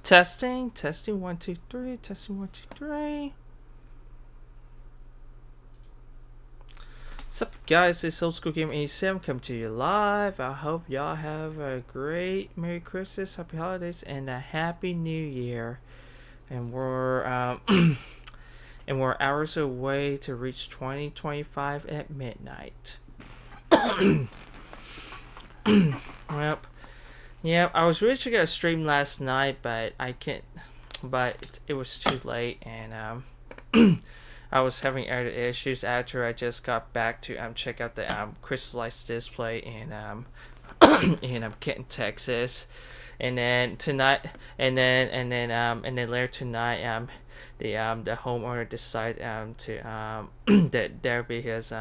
Testing, testing, 1, 2, 3, testing, 1, 2, 3. What's up, guys? It's Old School Game 87 coming to you live. I hope y'all have a great Merry Christmas, Happy Holidays, and a Happy New Year. And we're and we're hours away to reach 2025 at midnight. Yep. Yeah, I was really gonna stream last night, but I can't. But it was too late, and I was having other issues after I just got back to check out the crystallized display in in Kenton, Texas, and then tonight, and then later tonight the homeowner decided to that there'll be his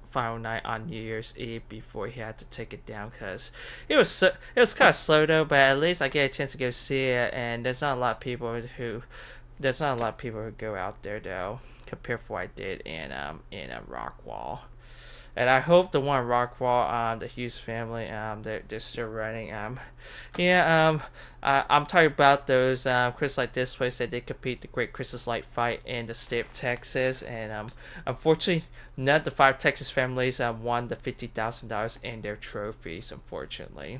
final night on New Year's Eve before he had to take it down because it was kind of slow though, but at least I get a chance to go see it, and there's not a lot of people who go out there though compared to what I did in Rockwall. And I hope the one Rockwall, the Hughes family, they're still running. I'm talking about those Crystal Light displays that they compete the Great Christmas Light Fight in the state of Texas, and unfortunately, none of the 5 Texas families won the $50,000 in their trophies. Unfortunately,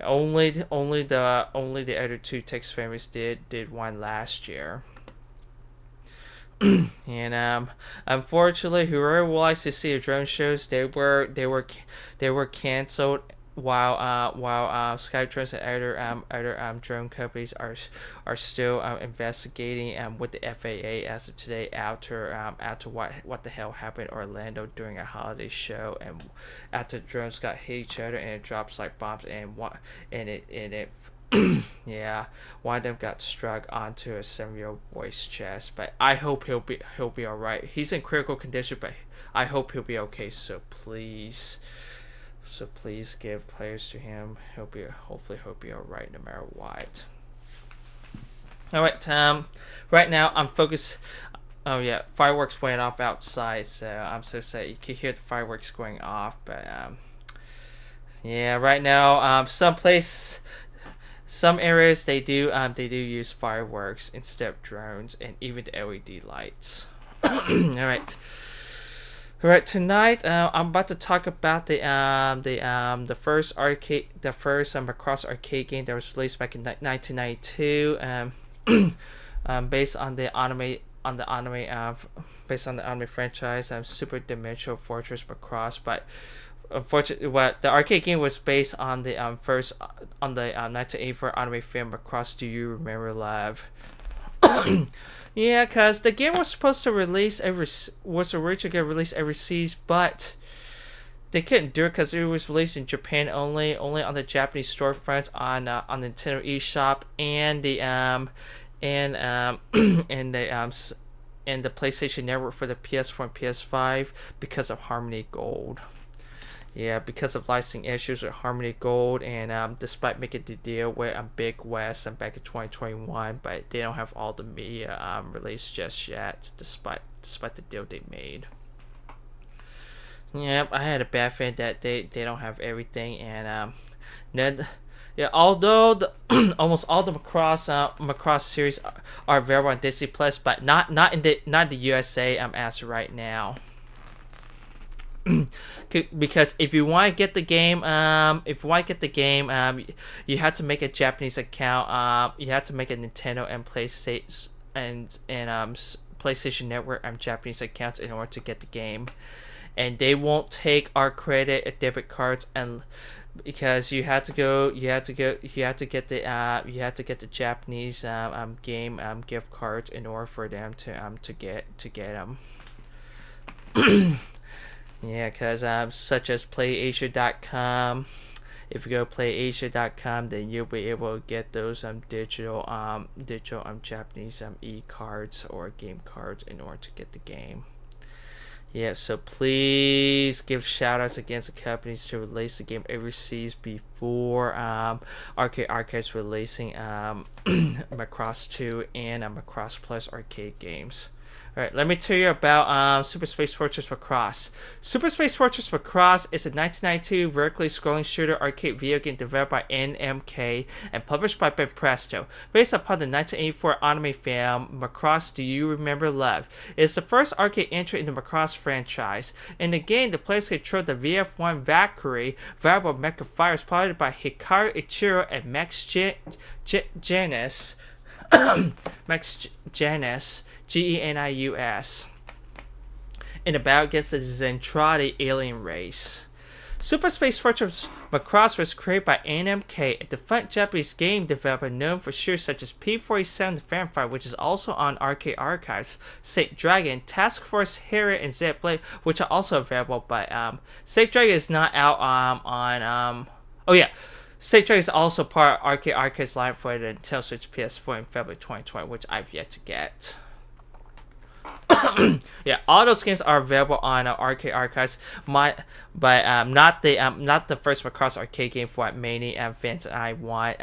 only the other 2 Texas families did one last year. And unfortunately, whoever likes to see the drone shows, they were canceled while Skytrains and other drone companies are still investigating with the FAA as of today after what the hell happened in Orlando during a holiday show, and after drones got hit each other and it drops like bombs, and it yeah, one of them got struck onto a 7-year-old boy's chest. But I hope he'll be all right. He's in critical condition, but I hope he'll be okay. So please give players to him. Hopefully he'll be all right no matter what. All right, right now I'm focused. Oh yeah, fireworks went off outside, so I'm so sad you can hear the fireworks going off. But yeah, right now some areas they do use fireworks instead of drones and even the LED lights. All right. All right. Tonight, I'm about to talk about the first Macross arcade game that was released back in 1992. Based on the anime franchise, Super Dimensional Fortress Macross, but unfortunately, what the arcade game was based on the 1984 anime film Macross. Do you remember live? Yeah, cause the game was supposed to was originally going to release overseas, but they couldn't do it because it was released in Japan only on the Japanese storefronts on Nintendo eShop and the and and the PlayStation Network for the PS4 and PS5 because of Harmony Gold. Yeah, because of licensing issues with Harmony Gold, and despite making the deal with Big West back in 2021, but they don't have all the media released just yet, despite the deal they made. Yep, I had a bad feeling that they don't have everything, and then yeah, although almost all the Macross series are available on Disney Plus, but not in the USA as of right now. Because if you want to get the game, you have to make a Japanese account. You have to make a Nintendo and PlayStation PlayStation Network Japanese accounts in order to get the game, and they won't take our credit or debit cards, and because you have to get the Japanese game gift cards in order for them to get them. Yeah, because such as PlayAsia.com. If you go to PlayAsia.com, then you'll be able to get those digital Japanese e-cards or game cards in order to get the game. Yeah, so please give shoutouts against the companies to release the game overseas before Arcade Archives releasing Macross 2 and Macross Plus arcade games. Alright, let me tell you about Super Space Fortress Macross. Super Space Fortress Macross is a 1992 vertically scrolling shooter arcade video game developed by NMK and published by Ben Presto, based upon the 1984 anime film Macross Do You Remember Love. It is the first arcade entry in the Macross franchise. In the game, the players control the VF-1 Valkyrie, variable mecha fighters piloted by Hikaru Ichiro and Max Janus. Max Janus, Genius, in a battle against the Zentradi alien race. Super Space Fortress Macross was created by NMK, a defunct Japanese game developer known for shooters such as P-47 The Fahrenheit, which is also on Arcade Archives, Saint Dragon, Task Force Harriet, and Z-Blade, which are also available. But Saint Dragon is not out on. Oh yeah. Saint Dragon is also part of Arcade Archives line for the Nintendo Switch PS4 in February 2020, which I've yet to get. Yeah, all those games are available on Arcade Archives, but not the first Macross arcade game for what many fans and I want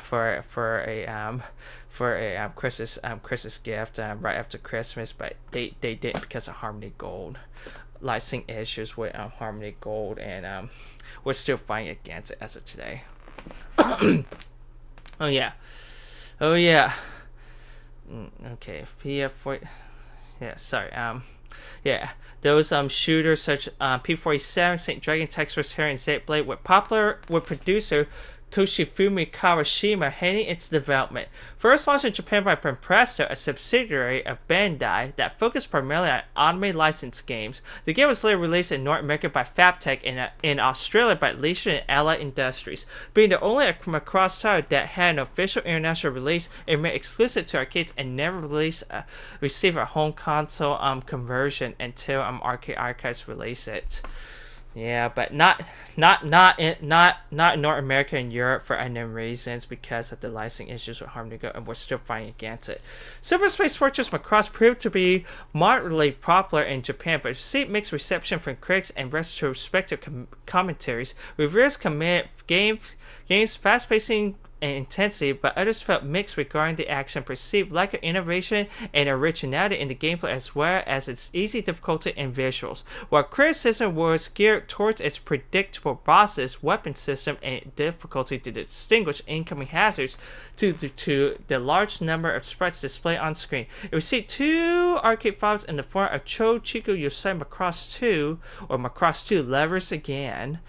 for a Christmas gift right after Christmas, but they didn't because of Harmony Gold licensing issues with Harmony Gold, and we're still fighting against it as of today. Oh yeah. Okay, PF4. Yeah, sorry. Yeah, those shooters such P-47, Saint Dragon, Task Force Harriet, and Z-Blade were popular with producer Toshifumi Kawashima heading its development. First launched in Japan by Ben Presto, a subsidiary of Bandai that focused primarily on anime licensed games. The game was later released in North America by Fabtech and in Australia by Leisure and Allied Industries. Being the only Macross title that had an official international release, it made exclusive to arcades and never received a home console conversion until Arcade Archives released it. Yeah, but not in North America and Europe for unknown reasons because of the licensing issues with Harmony Go, and we're still fighting against it. Super Space Fortress Macross proved to be moderately popular in Japan, but received mixed reception from critics and retrospective commentaries. Reviewers commended game's fast-pacing and intensity, but others felt mixed regarding the action, perceived lack of innovation and originality in the gameplay, as well as its easy difficulty and visuals. While criticism was geared towards its predictable bosses, weapon system, and difficulty to distinguish incoming hazards to the large number of sprites displayed on screen. It received 2 arcade files in the form of Cho Chiku Yosai Macross 2, or Macross 2 Levers Again,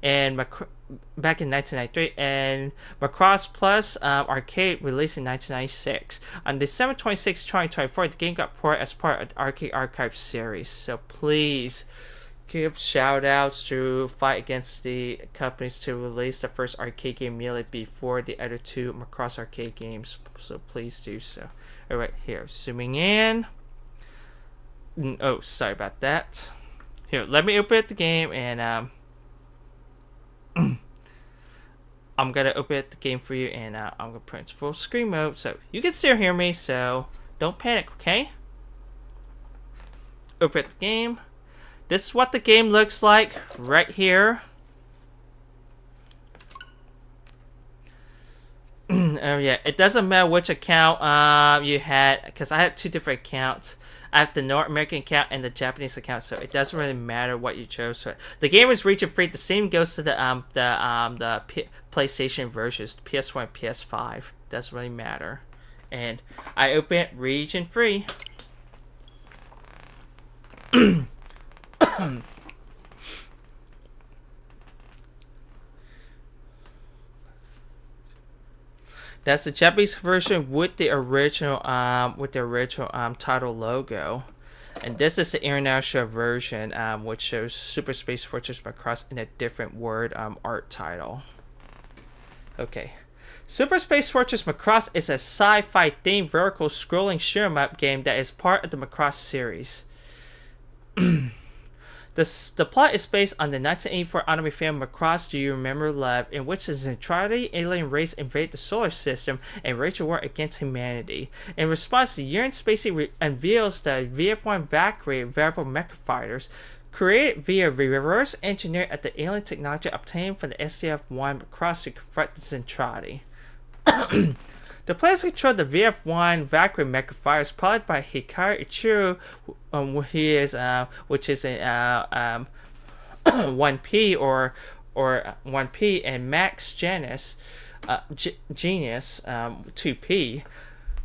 and back in 1993, and Macross Plus Arcade released in 1996. On December 26, 2024, the game got ported as part of the Arcade Archive series. So please give shoutouts to fight against the companies to release the first arcade game immediately before the other 2 Macross arcade games. So please do so. Alright, here, zooming in. Oh, sorry about that. Here, let me open up the game, and I'm gonna open up the game for you, and I'm gonna put it in full screen mode so you can still hear me, so don't panic, okay? Open up the game. This is what the game looks like right here. Oh yeah, it doesn't matter which account you had, because I had 2 different accounts. I have the North American account and the Japanese account, so it doesn't really matter what you chose. So the game is region free. The same goes to the PlayStation versions, PS4 and PS5. Doesn't really matter. And I open it region free. That's the Japanese version with the original title logo, and this is the international version, which shows Super Space Fortress Macross in a different word art title. Okay, Super Space Fortress Macross is a sci-fi themed vertical scrolling shoot 'em up game that is part of the Macross series. The plot is based on the 1984 anime film Macross Do You Remember Love, in which the Zentradi alien race invade the solar system and wage a war against humanity. In response, the Uran Spacey unveils the VF-1 Valkyrie variable mecha fighters, created via reverse engineering of the alien technology obtained from the SDF-1 Macross to confront the Zentradi. The players control the VF-1 Valkyrie Macross piloted by Hikaru Ichiro, which is a 1P or 1P, and Max Genius 2P.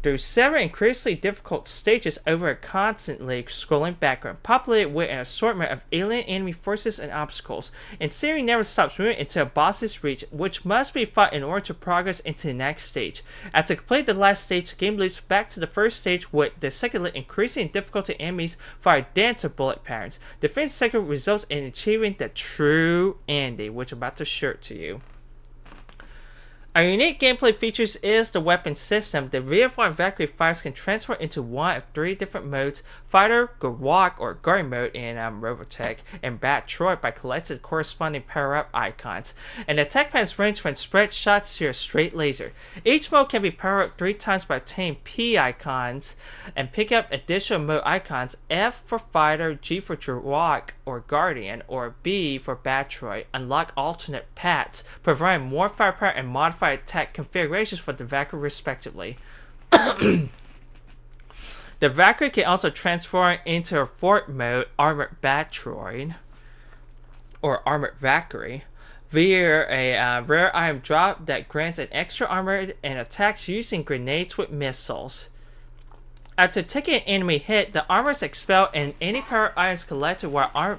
Through several increasingly difficult stages over a constantly scrolling background, populated with an assortment of alien enemy forces and obstacles, and series never stops moving until a boss is reached, which must be fought in order to progress into the next stage. After completing the last stage, the game loops back to the first stage with the second increasing in difficulty enemies fire dance of bullet patterns. Defeating the second results in achieving the true ending, which I'm about to show to you. Our unique gameplay features is the weapon system. The VF-1 Valkyrie fighters can transfer into one of three different modes: Fighter, Walk or Guard mode in Robotech, and Batroid by collecting the corresponding power-up icons. And the attack patterns range from spread shots to a straight laser. Each mode can be powered up 3 times by obtaining P icons and pick up additional mode icons: F for Fighter, G for Walk or Guardian, or B for Batroid. Unlock alternate paths, providing more firepower and modified attack configurations for the Valkyrie respectively. The Valkyrie can also transform into a fourth mode, Armored Batroid, or Armored Valkyrie, via a rare item drop that grants an extra armor and attacks using grenades with missiles. After taking an enemy hit, the armor is expelled and any power items collected while armor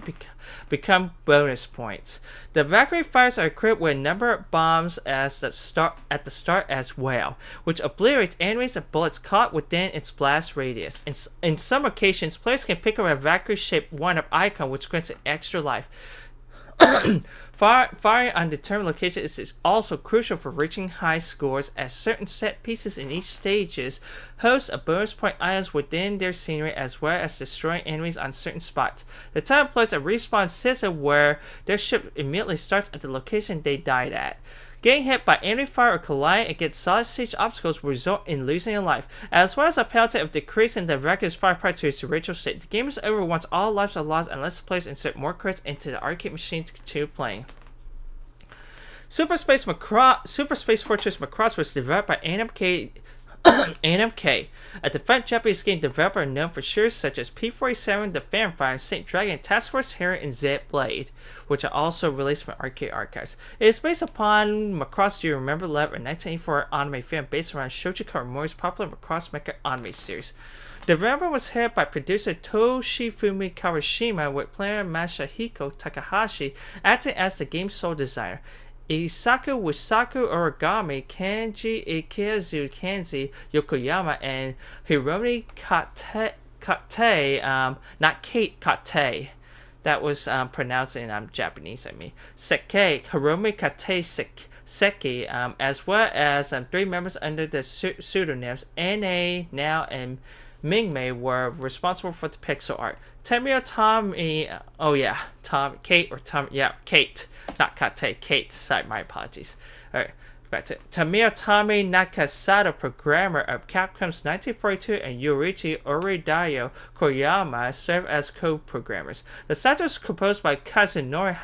become bonus points. The Valkyrie fighters are equipped with a number of bombs at the start as well, which obliterates enemies and bullets caught within its blast radius. In some occasions, players can pick up a Valkyrie-shaped one-up icon, which grants an extra life. Firing on determined locations is also crucial for reaching high scores, as certain set pieces in each stages host a bonus point items within their scenery, as well as destroying enemies on certain spots. The title employs a respawn system where their ship immediately starts at the location they died at. Getting hit by enemy fire or colliding against solid stage obstacles will result in losing a life, as well as a penalty of decreasing the Valkyrie's firepower to its original state. The game is over once all lives are lost unless the players insert more credits into the arcade machine to continue playing. Super Spacefortress Macross was developed by NMK, a defense Japanese game developer known for series such as P-47, The Fanfire, Saint Dragon, Task Force Hero, and Z Blade, which are also released from arcade archives. It is based upon Macross Do You Remember Love, a 1984 anime film based around Shoji Kawamori's popular Macross mecha anime series. The development was headed by producer Toshifumi Kawashima, with player Masahiko Takahashi acting as the game's sole designer. Isaku Wisaku Origami, Kenji Ikezu Kenzi Yokoyama, and Hiromi Kate, not Kate Kate, that was pronounced in Japanese, Seki, Hiromi Kate Seki, as well as 3 members under the pseudonyms Na, Now, and Mingmei were responsible for the pixel art. Tamio Tommy, Kate, not Kate, Kate, sorry, my apologies. Alright, back to Tamio Tommy Nakasato, programmer of Capcom's 1942, and Yorichi Oridayo Koyama served as co-programmers. The soundtrack was composed by Kazunori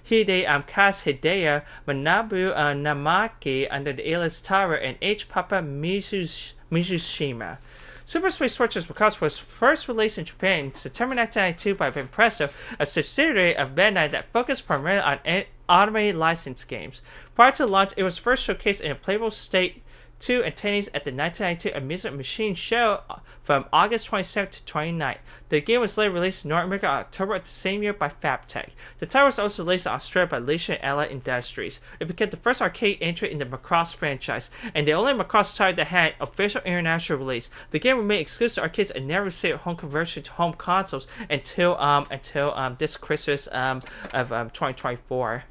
Kaz Hideo, Manabu Namaki under the alias Taro, and H. Papa Mizushima. Super Spacefortress Macross was first released in Japan in September 1992 by Benpresto, a subsidiary of Bandai that focused primarily on anime licensed games. Prior to launch, it was first showcased in a playable state to attendees at the 1992 Amusement Machine Show from August 27th to 29th. The game was later released in North America in October of the same year by Fabtech. The title was also released in Australia by Leisure and Allied Industries. It became the first arcade entry in the Macross franchise, and the only Macross title that had an official international release. The game remained exclusive to arcades and never received a home conversion to home consoles until this Christmas of 2024.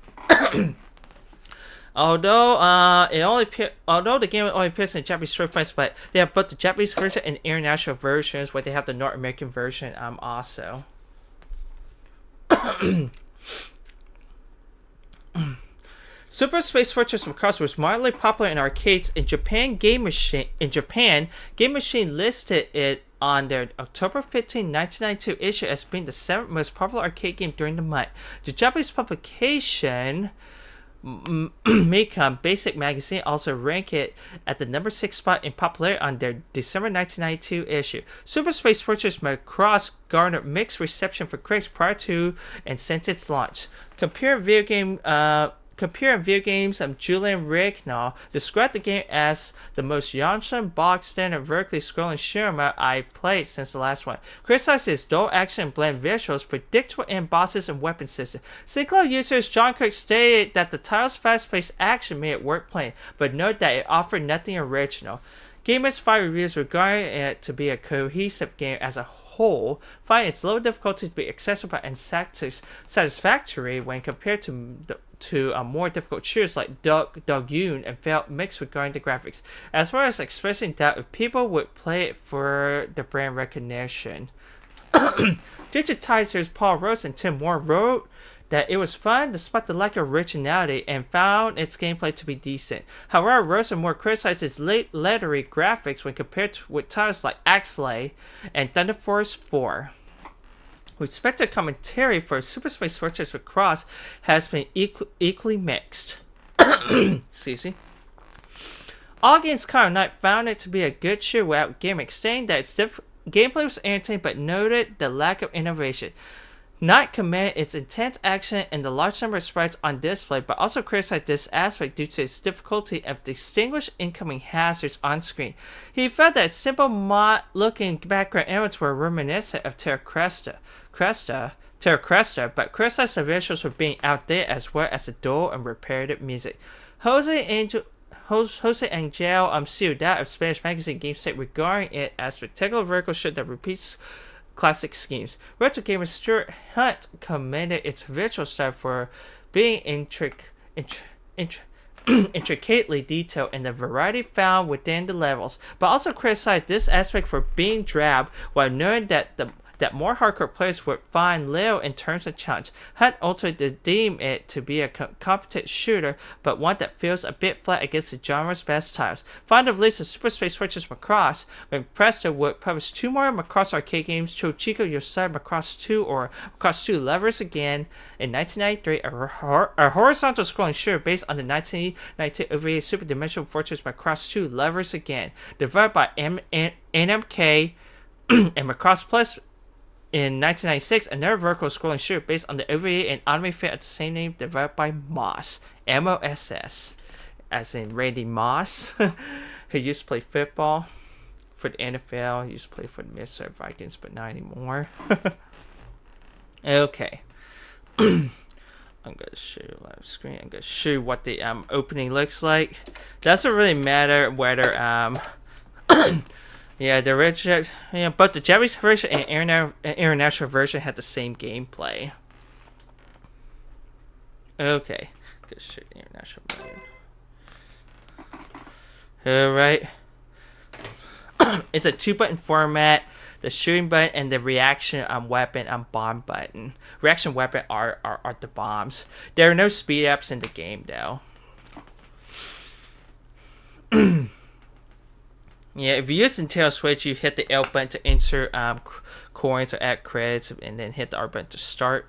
Although the game only appears in Japanese storefronts, but they have both the Japanese version and international versions, where they have the North American version also. Super Spacefortress Macross was mildly popular in arcades in Japan. Game Machine listed it on their October 15, 1992 issue as being the 7th most popular arcade game during the month. The Japanese publication Macom Basic Magazine also ranked it at the number 6 spot in popularity on their December 1992 issue. Super Spacefortress Macross garnered mixed reception for critics prior to and since its launch. Computer video games, Julian Rignall described the game as the most Yanshan box standard vertically scrolling shooter mode I've played since the last one. Criticized its dull action and bland visuals, predictable end bosses, and weapon system. Sinclair users John Cook stated that the title's fast-paced action made it worth playing, but noted that it offered nothing original. Gamers' 5 reviews regarding it to be a cohesive game as a whole, find its low difficulty to be accessible and satisfactory when compared to more difficult shooters like Dogyun, and felt mixed regarding the graphics, as well as expressing doubt if people would play it for the brand recognition. Digitizers Paul Rose and Tim Moore wrote that it was fun despite the lack of originality and found its gameplay to be decent. However, Rose and Moore criticized its lettery graphics when compared with titles like Axelay and Thunder Force 4. Respected commentary for Super Space Fortress Macross has been equally mixed. Excuse me. All Games Car Night found it to be a good shooter without gimmicks, saying that its gameplay was entertaining but noted the lack of innovation. Knight commended its intense action and the large number of sprites on display, but also criticized this aspect due to its difficulty of distinguishing incoming hazards on screen. He felt that simple looking background elements were reminiscent of Terra Cresta, but criticized the visuals for being outdated as well as the dull and repetitive music. Jose Angel Ciudad of Spanish magazine Game State regarding it as a spectacular vertical shooter that repeats classic schemes. Retro gamer Stuart Hunt commended its visual style for being intricately detailed and the variety found within the levels, but also criticized this aspect for being drab, while knowing that more hardcore players would find little in terms of challenge. Hunt ultimately deemed it to be a competent shooter, but one that feels a bit flat against the genre's best titles. Fond of release of Super Space Fortress Macross, when Presto would publish 2 more Macross arcade games, Chochico Yosai Macross 2 or Macross 2 Lovers Again in 1993, a horizontal scrolling shooter based on the 1992 OVA Super Dimensional Fortress Macross 2 Lovers Again, developed by NMK and Macross Plus. In 1996, another vertical scrolling shooter based on the OVA and anime film of the same name developed by Moss, M-O-S-S, as in Randy Moss, who used to play football for the NFL, he used to play for the Minnesota Vikings, but not anymore. Okay. I'm going to show you live screen. I'm going to show you what the opening looks like. Doesn't really matter whether yeah, the original, both the Japanese version and international version had the same gameplay. Okay, good shit, international version. Alright. It's a 2-button format. The shooting button and the reaction weapon bomb button. Reaction weapon are the bombs. There are no speed ups in the game though. Yeah, if you use Nintendo Switch, you hit the L button to insert coins or add credits, and then hit the R button to start,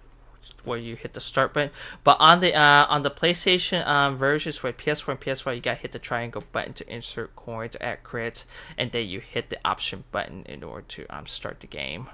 where you hit the start button. But on the PlayStation versions with PS4 and PS5, you gotta hit the triangle button to insert coins or add credits, and then you hit the option button in order to start the game.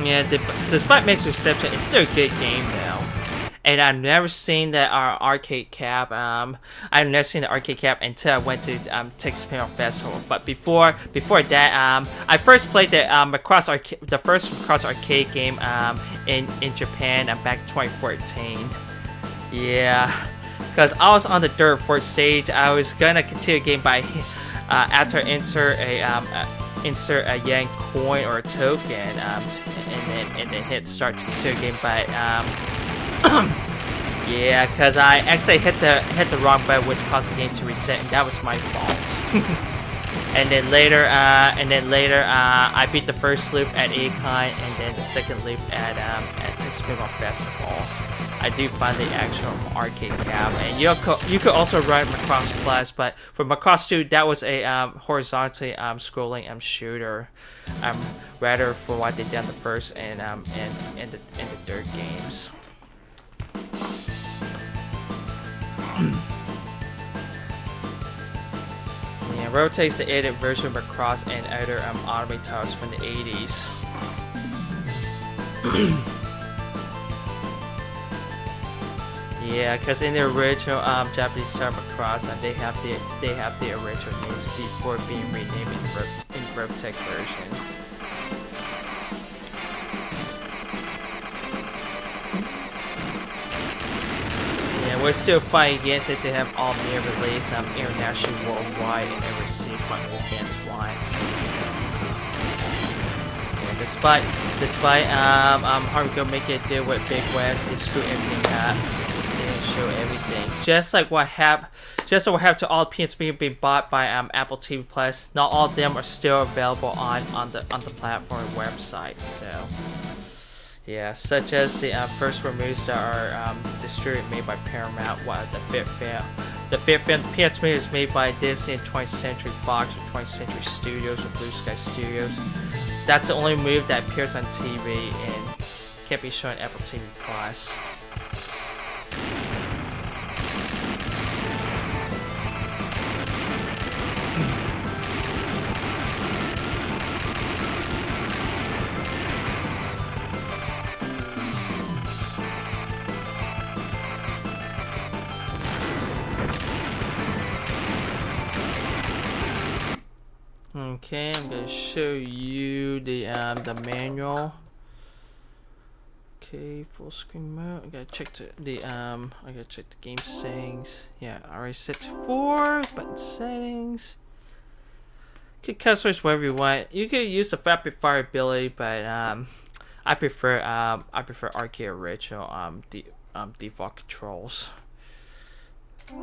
Yeah, despite mixed reception, it's still a good game now. and I've never seen the arcade cap. I've never seen the arcade cap until I went to Texas Pinball Festival. But before that, I first played the the first Macross arcade game in Japan back in 2014. Yeah, because I was on the third, fourth stage. I was gonna continue the game by after insert a yen coin or a token, and then hit start to continue the game by yeah, because I actually hit the wrong button, which caused the game to reset, and that was my fault. And then later, I beat the first loop at Econ, and then the second loop at Texas Pinball Festival. I do find the actual arcade cap, and you could also run Macross Plus, but for Macross 2, that was a horizontally scrolling shooter, rather for what they did on the first and the third games. Yeah, rotates the edited version of Macross and other anime titles from the 80s. Yeah, because in the original Japanese title Macross, they have the original names before being renamed in Robotech version. Yeah, we're still fighting against it to have all near release internationally, worldwide, and overseas what all fans want. Yeah, despite Haruko making a deal with Big West, they screw everything up. They didn't show everything. Just like what happened to all PSP being bought by Apple TV Plus. Not all of them are still available on the platform website. So. Yeah, such as the first removes that are distributed made by Paramount, while the fifth film PSP is made by Disney and 20th Century Fox or 20th Century Studios or Blue Sky Studios. That's the only move that appears on TV and can't be shown on Apple TV Plus. Okay, I'm gonna show you the manual. Okay, full screen mode. I gotta check the game settings. Yeah, I already set to 4 button settings. You can customize whatever you want. You can use the rapid fire ability, but I prefer arcade original default controls. Yeah,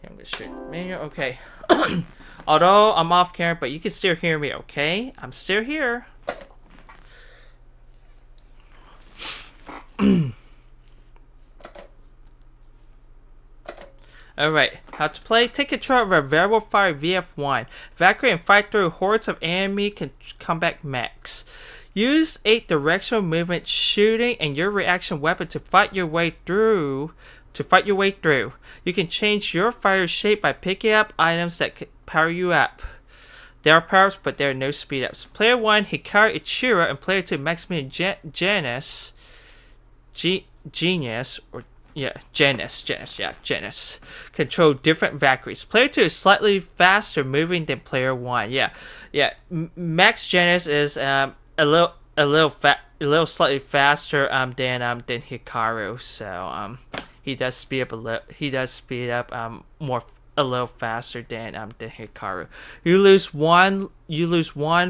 I'm gonna show you the manual. Okay. Although I'm off camera, but you can still hear me, okay? I'm still here. Alright, how to play. Take control of a variable fire VF1. Evacuate and fight through hordes of enemy combat mechs. Use 8 directional movement shooting and your reaction weapon to fight your way through. You can change your fire shape by picking up items that power you up. There are power-ups, but there are no speed-ups. Player 1, Hikaru Ichiro, and player 2, Maximilian Janus, control different Valkyries. Player 2 is slightly faster moving than player 1. Max Janus is a little slightly faster than Hikaru, so he does speed up a little faster than Hikaru. You lose one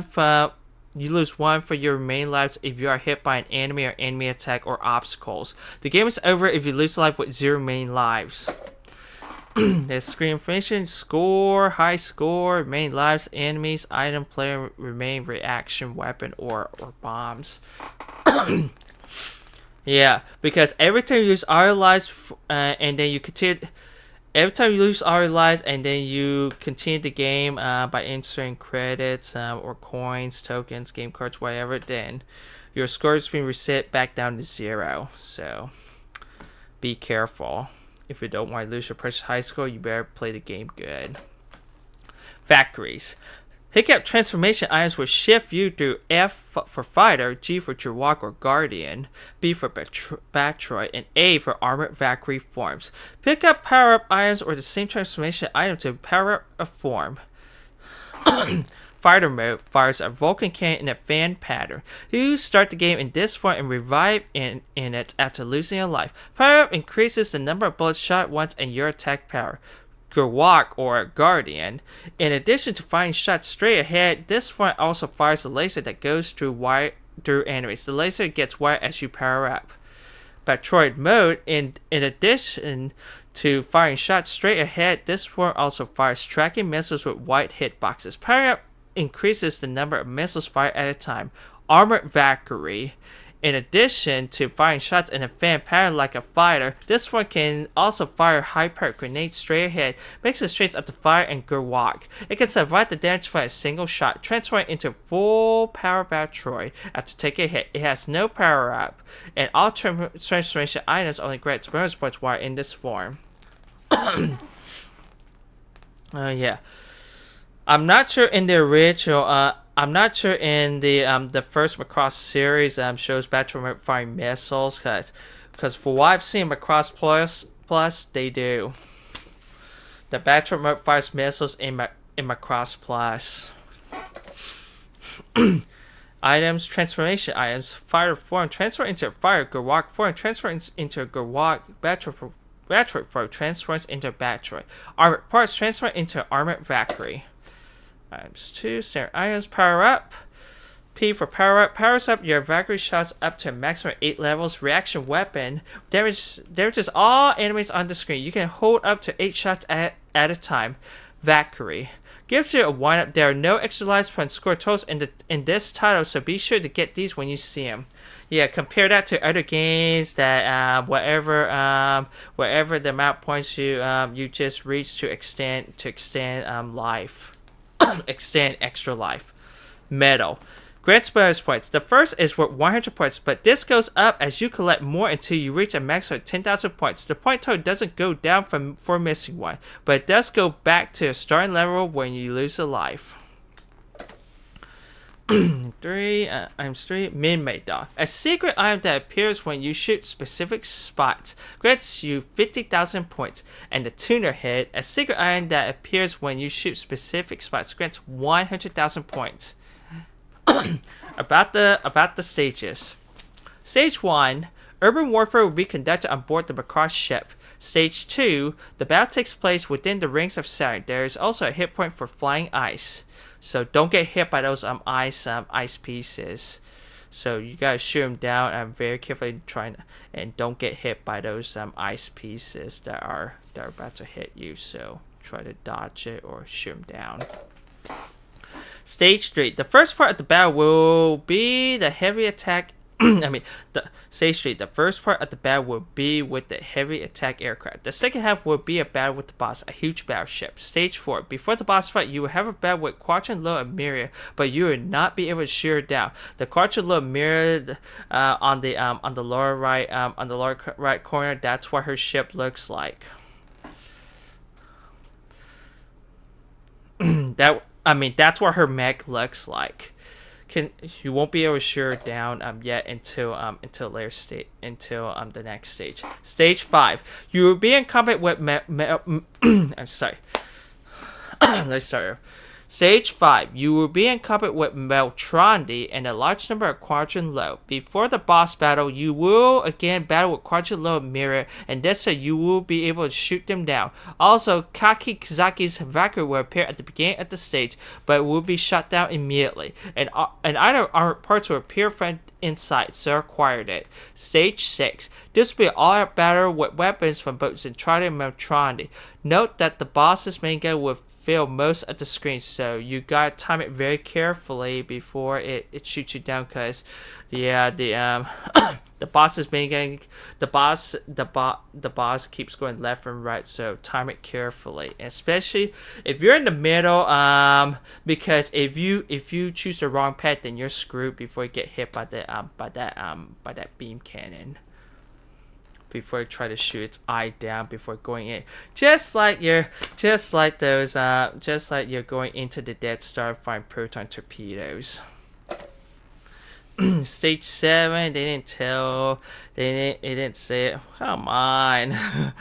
for your remaining lives if you are hit by an enemy or enemy attack or obstacles. The game is over if you lose life with 0 remaining lives. There's screen information, score, high score, remaining lives, enemies, item, player, remain, reaction, weapon, or bombs. Yeah, because every time you lose all lives, and then you continue. Every time you lose all your lives, and then you continue the game by inserting credits or coins, tokens, game cards, whatever, then your score is being reset back down to 0. So be careful. If you don't want to lose your precious high score, you better play the game good. Factories. Hiccup transformation items will shift you through F for fighter, G for Jawok or Guardian, B for Batroid, and A for Armored Valkyrie forms. Pick up power-up items or the same transformation item to power up a form. Fighter mode fires a Vulcan cannon in a fan pattern. You start the game in this form and revive in it after losing a life. Power up increases the number of bullets shot once and your attack power. Gurwalk or Guardian. In addition to firing shots straight ahead, this form also fires a laser that goes through enemies. The laser gets wired as you power up. Batroid mode, in addition to firing shots straight ahead, this form also fires tracking missiles with white hitboxes. Power up increases the number of missiles fired at a time. Armored Valkyrie. In addition to firing shots in a fan pattern like a fighter, this one can also fire high-powered grenades straight ahead, makes it straight up to fire and Gurwalk. It can survive the damage from a single shot, transforming into full power Batroid after taking a hit. It has no power-up, and all transformation items only grant bonus points while in this form. Yeah. I'm not sure in the original, I'm not sure in the first Macross series shows Batroid firing missiles, because for what I've seen Macross Plus, they do. The Batroid mode fires missiles in Macross Plus. Items, transformation items, fire form, transfer into a fire, Gurwalk form, transfer into a Gurwalk, Batroid form, transforms into Batroid. Armored parts, transfer into Armored Valkyrie. Items 2, standard items, power up. P for power up. Powers up your Valkyrie shots up to a maximum 8 levels. Reaction weapon. Damages all enemies on the screen. You can hold up to 8 shots at a time. Valkyrie. Gives you a wind-up. There are no extra lives points score totals in this title, so be sure to get these when you see them. Yeah, compare that to other games that whatever the amount of points you just reach to extend life. Extend extra life. Medal. Grants bonus points. The first is worth 100 points, but this goes up as you collect more until you reach a maximum of 10,000 points. The point total doesn't go down for missing one, but it does go back to a starting level when you lose a life. 3, items 3, Min-Made Dog. A secret item that appears when you shoot specific spots grants you 50,000 points. And the Tuner Head, a secret item that appears when you shoot specific spots grants 100,000 points. About the stages. Stage 1, urban warfare will be conducted on board the Macross ship. Stage 2, the battle takes place within the rings of Saturn. There is also a hit point for flying ice. So don't get hit by those ice pieces. So you gotta shoot them down and very carefully and don't get hit by those ice pieces that are about to hit you. So try to dodge it or shoot them down. Stage 3. The first part of the battle will be the heavy attack. Stage 3. The first part of the battle will be with the heavy attack aircraft. The second half will be a battle with the boss, a huge battleship. Stage 4. Before the boss fight, you will have a battle with Quadrant Low and Myria, but you will not be able to shoot her down. The Quadrant Low Myria on the lower right corner. That's what her ship looks like. That's what her mech looks like. You won't be able to shoot her down yet until the next stage. Stage 5. You will be in combat with I'm sorry. Let's start over. Stage 5. You will be in combat with Meltrandi and a large number of Quadrant Low. Before the boss battle, you will again battle with Quadrant Low and Mirror, and this way you will be able to shoot them down. Also, Kakizaki's Valkyrie will appear at the beginning of the stage, but will be shot down immediately. And other armored parts will appear from inside, so acquired it. Stage 6. This will be an all-out battle with weapons from both Zentradi and Meltrandi. Note that the boss's main gun will fill most of the screen, so you gotta time it very carefully before it shoots you down, because the boss's main gun, the boss keeps going left and right, so time it carefully, especially if you're in the middle, because if you choose the wrong path, then you're screwed before you get hit by that beam cannon. before you try to shoot its eye down before going in. Just like you're going into the Death Star firing proton torpedoes. Stage 7, they didn't tell, they didn't say it. Come on.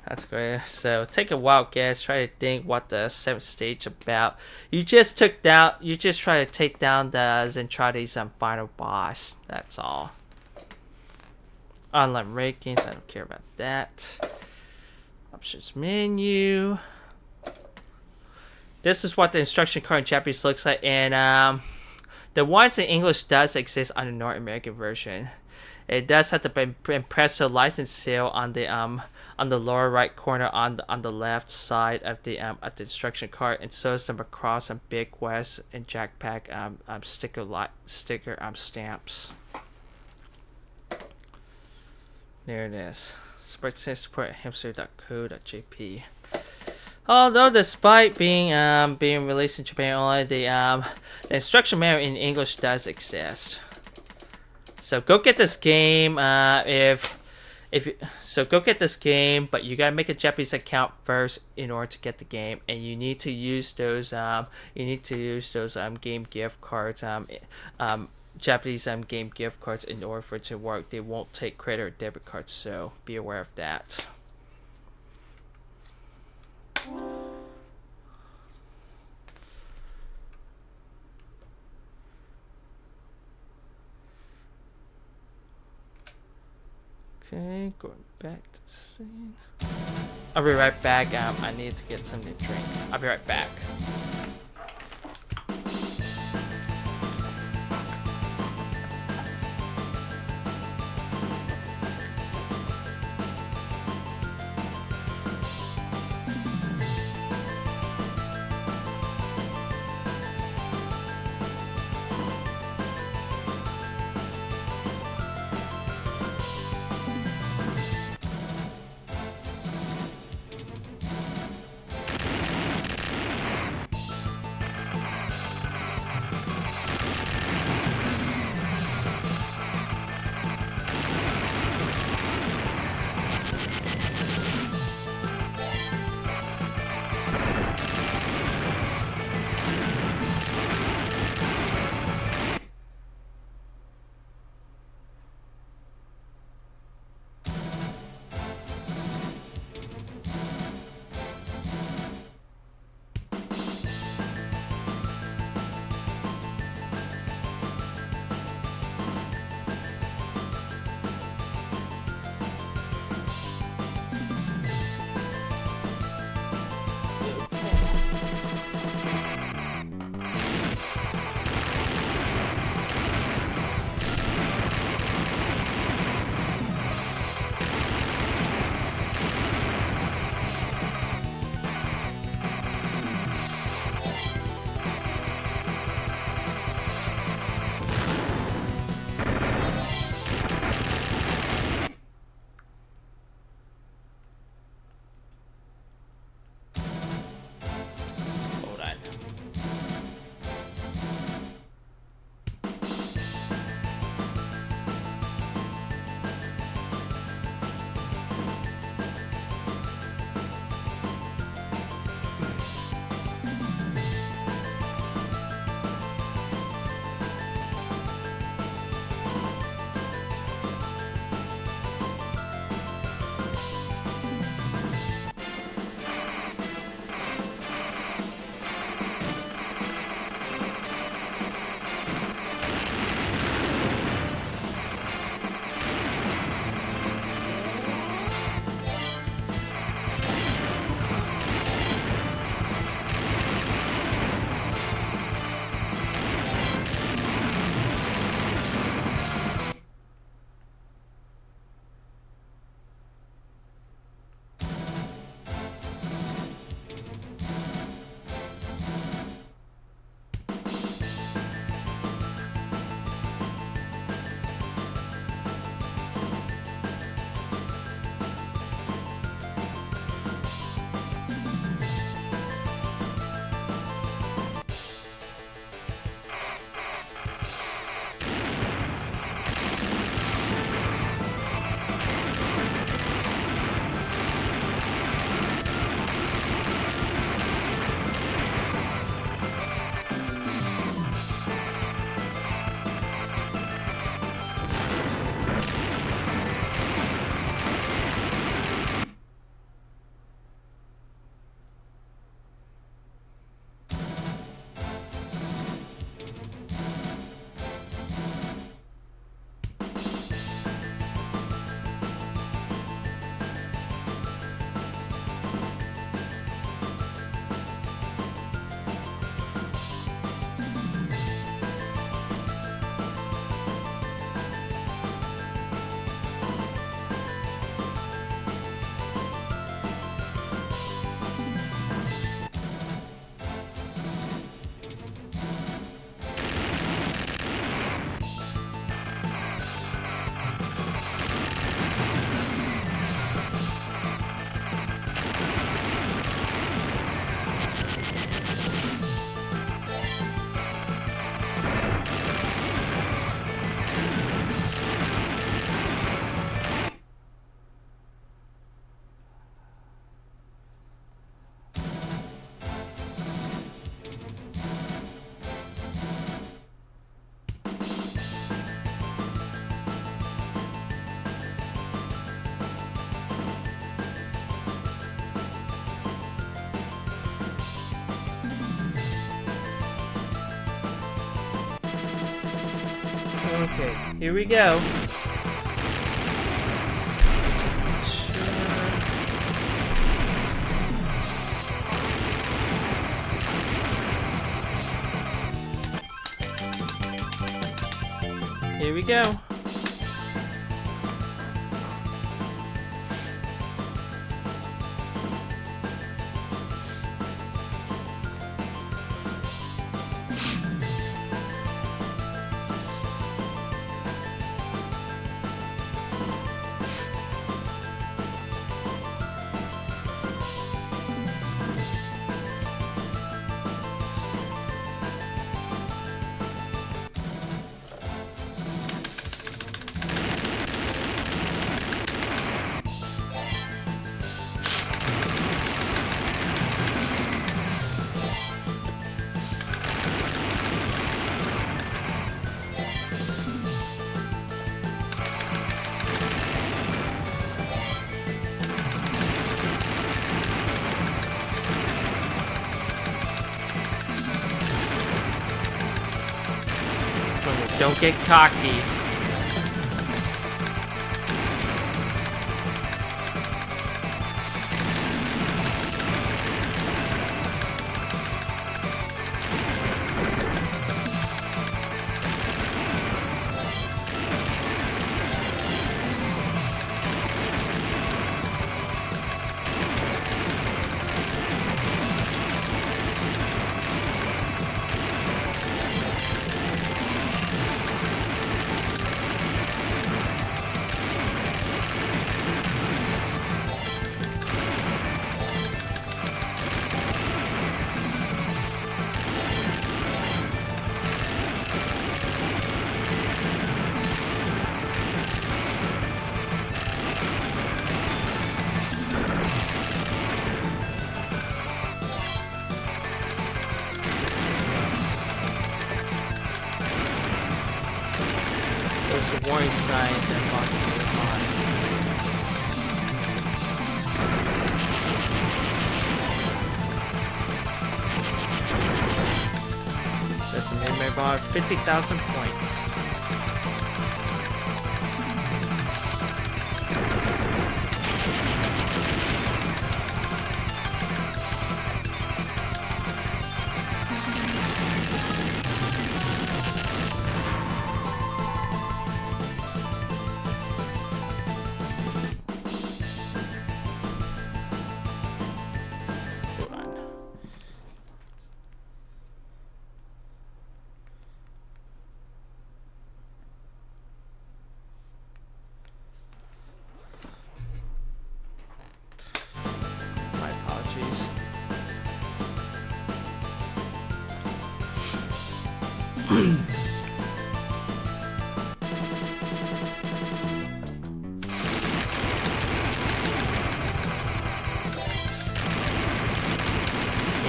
That's great. So take a wild guess. Try to think what the 7th stage about. You just try to take down the Zentradi's final boss. That's all. Online rankings. I don't care about that. Options menu. This is what the instruction card in Japanese looks like, and the ones in English does exist on the North American version. It does have to be pressed to license seal on the lower right corner on the left side of the instruction card, and so is the Macross and Big West and Jackpack sticker stamps. There it is. Support@hamster.co.jp. Although despite being released in Japan only, the instruction manual in English does exist. So go get this game. Go get this game, but you gotta make a Japanese account first in order to get the game, and you need to use those game gift cards, Japanese game gift cards in order for it to work. They won't take credit or debit cards, so be aware of that. Okay, going back to scene. I'll be right back. I need to get something to drink. I'll be right back. Okay, here we go. Here we go. Don't get cocky. There's a warning sign that must be on. That's a minimum bar, 50,000 points.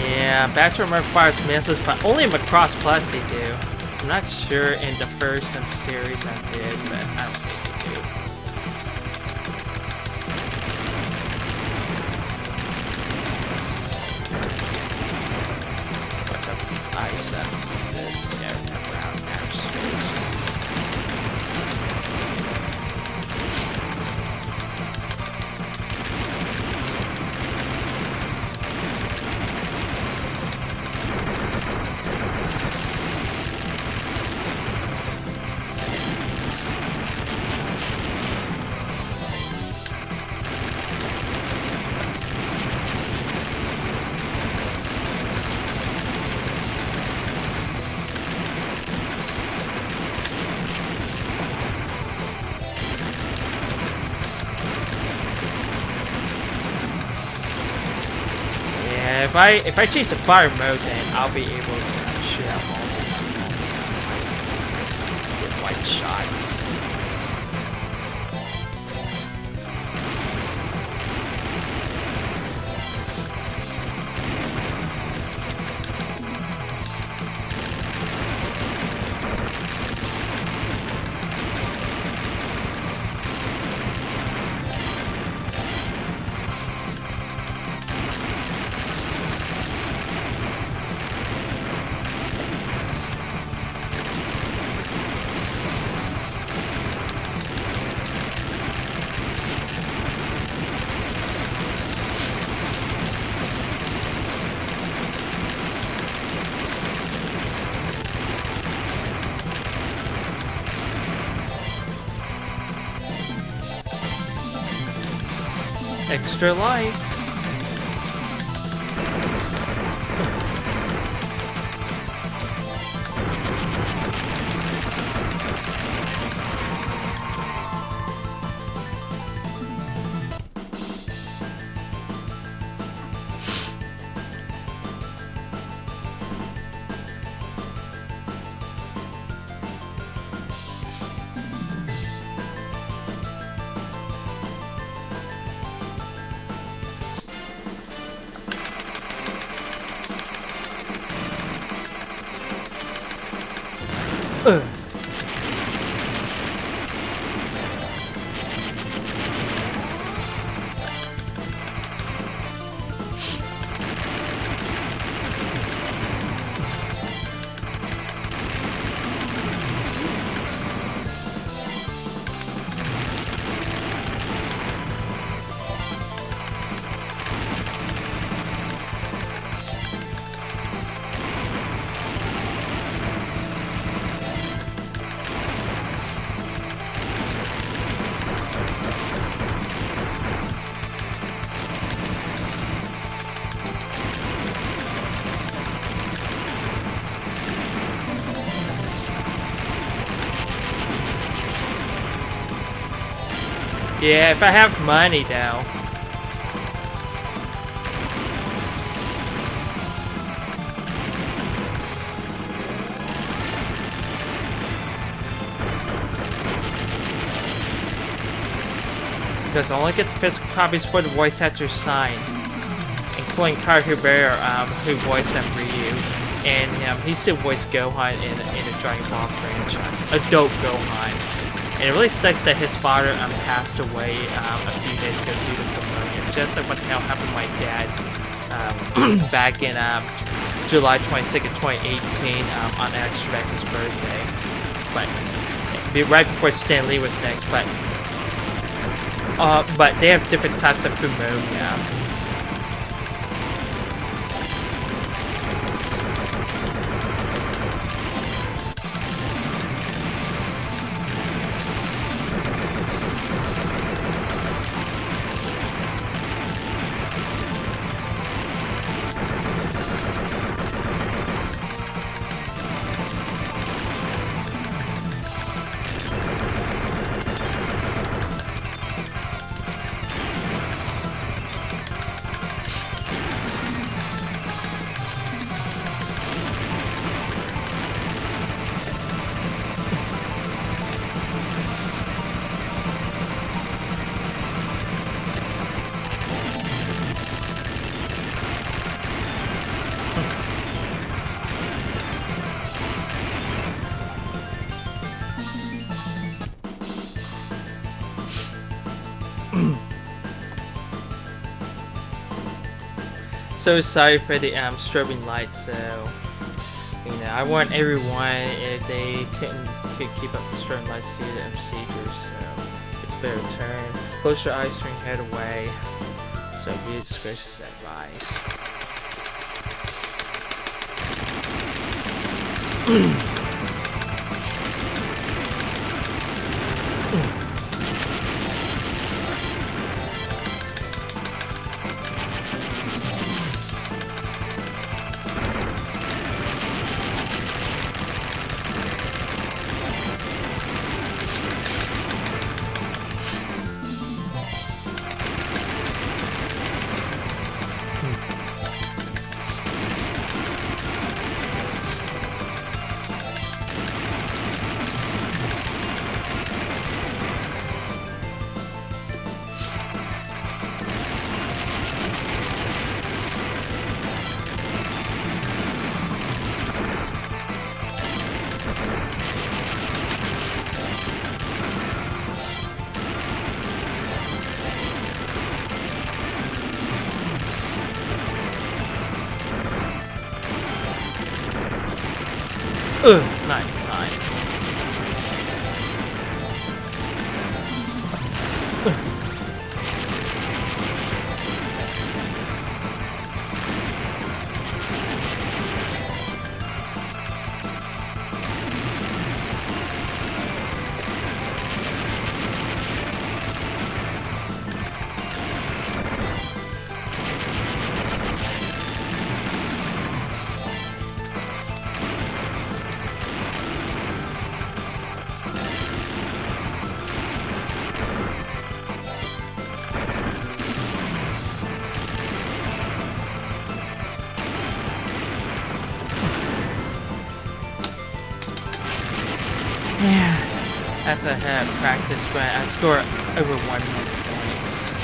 Yeah, Backroom requires missiles, but only Macross Plus they do. I'm not sure in the first series I did, but I don't think they do. What up these I-7 pieces around outer space. If I change the fire mode, then I'll be able to shoot out all my pieces with white shots. Extra life. Yeah, if I have money now. Because I only get the physical copies for the voice actors signed, including Kaiju Bear, who voiced Ryu, and he's still voiced Gohan in the Dragon Ball franchise. Adult Gohan. And it really sucks that his father passed away a few days ago due to pneumonia. Just like what the hell happened to my dad back in July 22nd, 2018 on Extra Max's birthday. But right before Stan Lee was next. But they have different types of pneumonia. So sorry for the strobing lights. So I want everyone, if they could keep up the strobing lights, to do the procedures. So it's better turn, close your eyes, turn your head away. So view discretion is advised. Night time. head-to-head practice when I score over 100 points.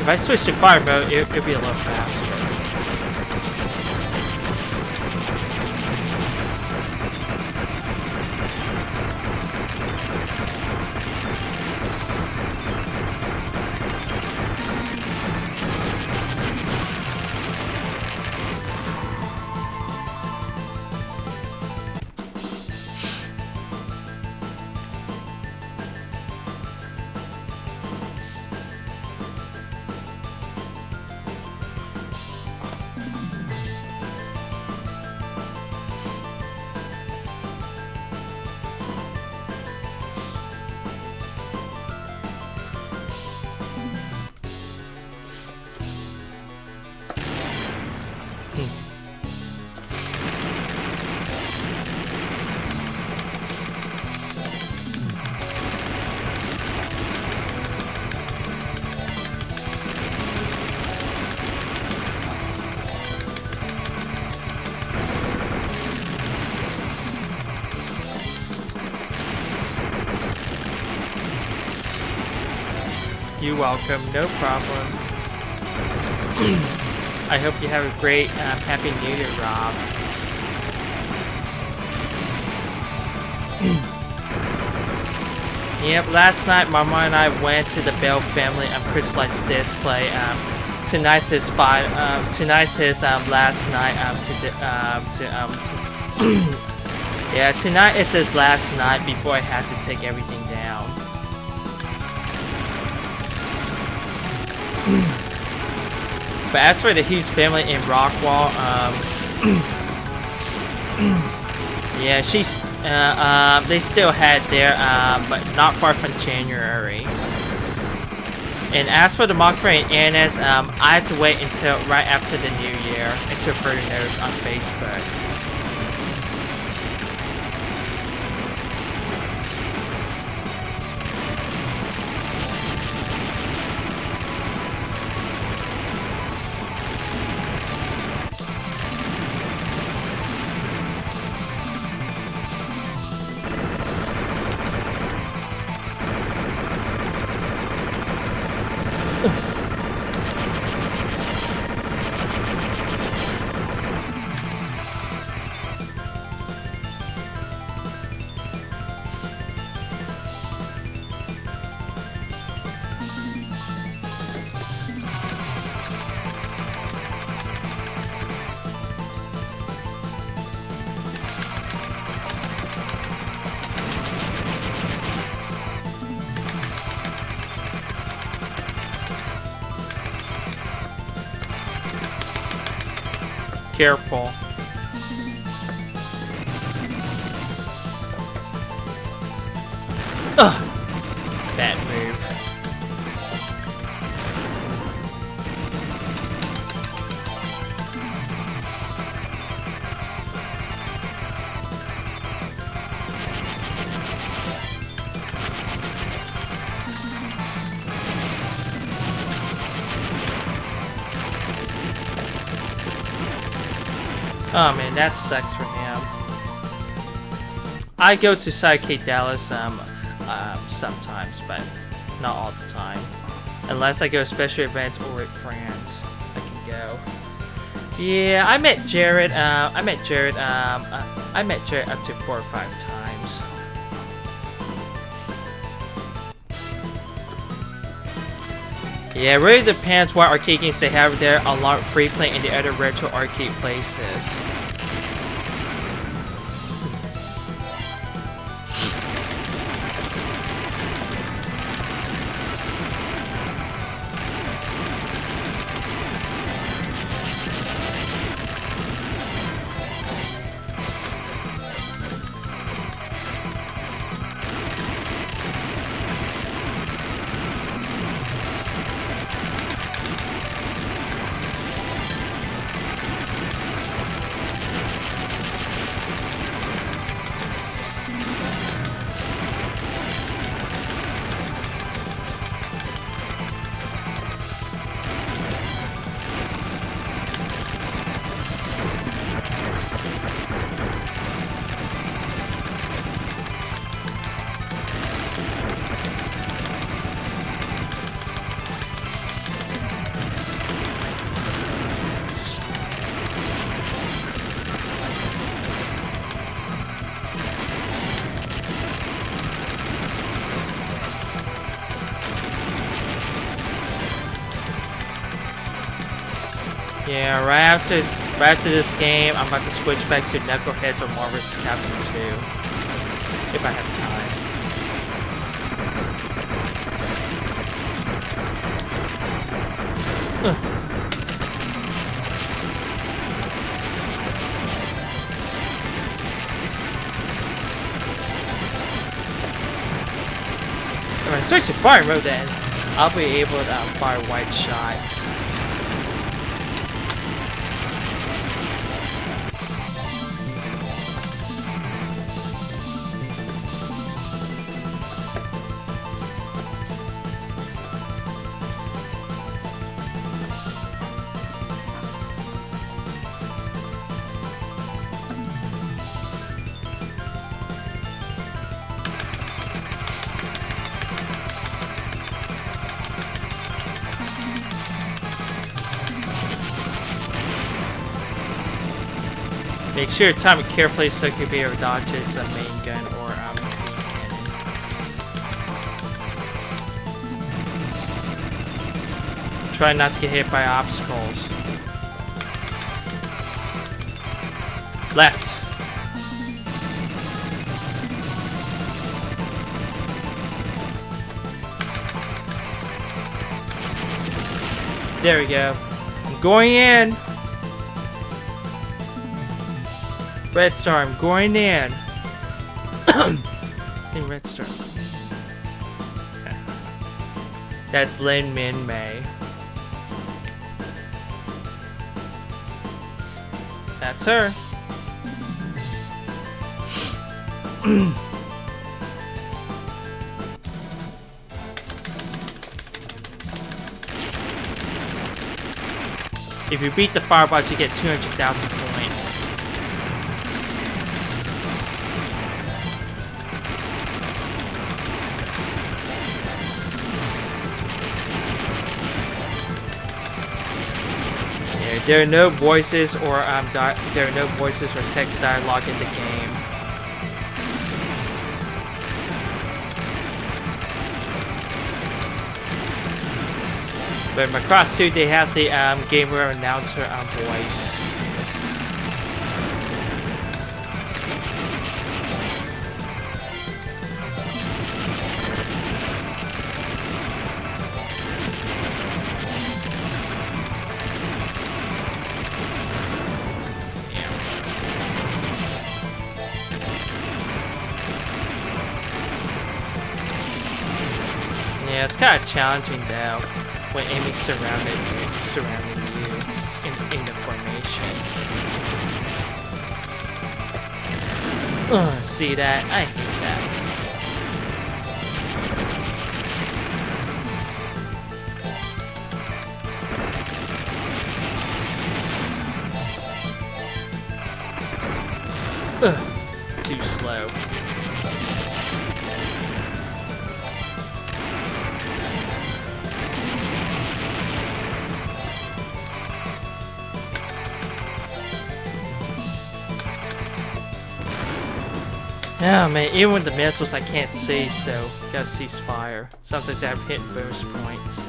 If I switch to fire mode, it'll be a little faster. You're welcome, no problem. I hope you have a great Happy New Year, Rob. Yep, last night Mama and I went to the Bell family Chris Light's display. Tonight's his last night yeah, tonight it's his last night before I have to take everything down. But as for the Hughes family in Rockwall, yeah, she's they still had their but not far from January. And as for the Mockfrey and Anna's, I had to wait until right after the New Year until further notice on Facebook. Careful. Ugh. Bad move. Oh man, that sucks for him. I go to Sidekick Dallas sometimes, but not all the time. Unless I go special events or with friends, I can go. Yeah, I met Jared. I met Jared up to 4 or 5 times. Yeah, it really depends what arcade games they have there. A lot of free play in the other retro arcade places. Yeah, right after this game, I'm about to switch back to Knuckleheads or Marvel's Captain 2. If I have time. When I switch to fire mode, then I'll be able to fire white shots. Make sure to time it carefully so it could be able to dodge its main gun or main cannon. Try not to get hit by obstacles. Left. There we go. I'm going in. Red Star, I'm going in. Hey, Red Star. That's Lin Min Mei. That's her. If you beat the Firebots, you get 200,000 points. There are no voices or text dialogue in the game. But in Macross 2, they have the gamer announcer voice. Yeah, it's kind of challenging though when enemies surrounding you in the formation. See that? I hate that. Too slow. Yeah, man, even with the missiles I can't see, so gotta cease fire. Sometimes I'm hitting bonus points.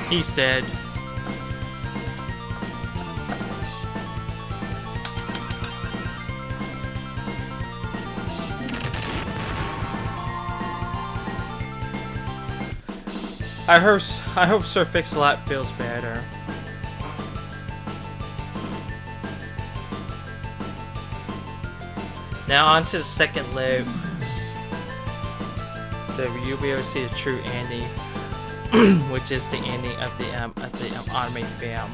He's dead. I hope Sir Fix-a-Lot feels better. Now on to the second loop. So you'll be able to see the true ending, which is the ending of the anime film.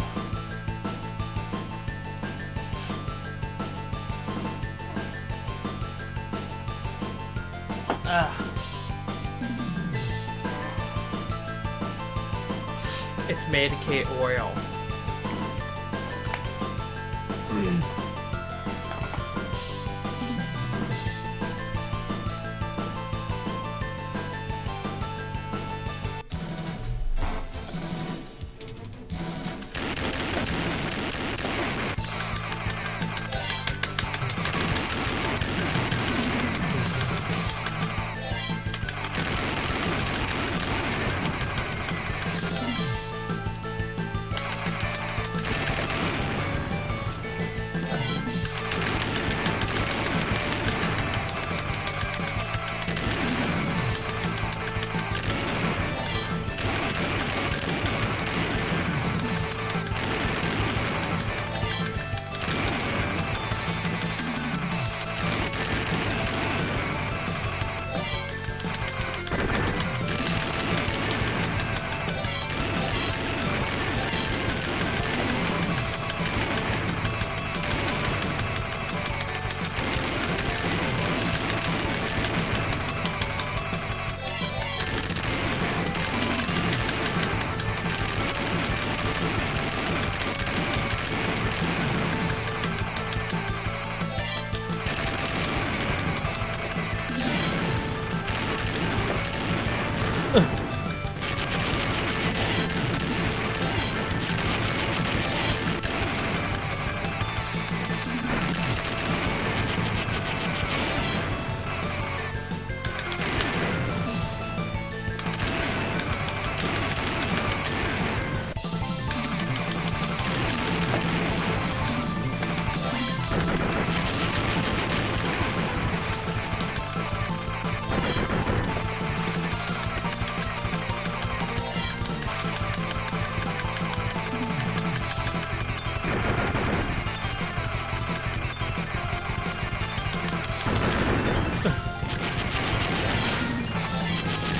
It's Medicaid oil.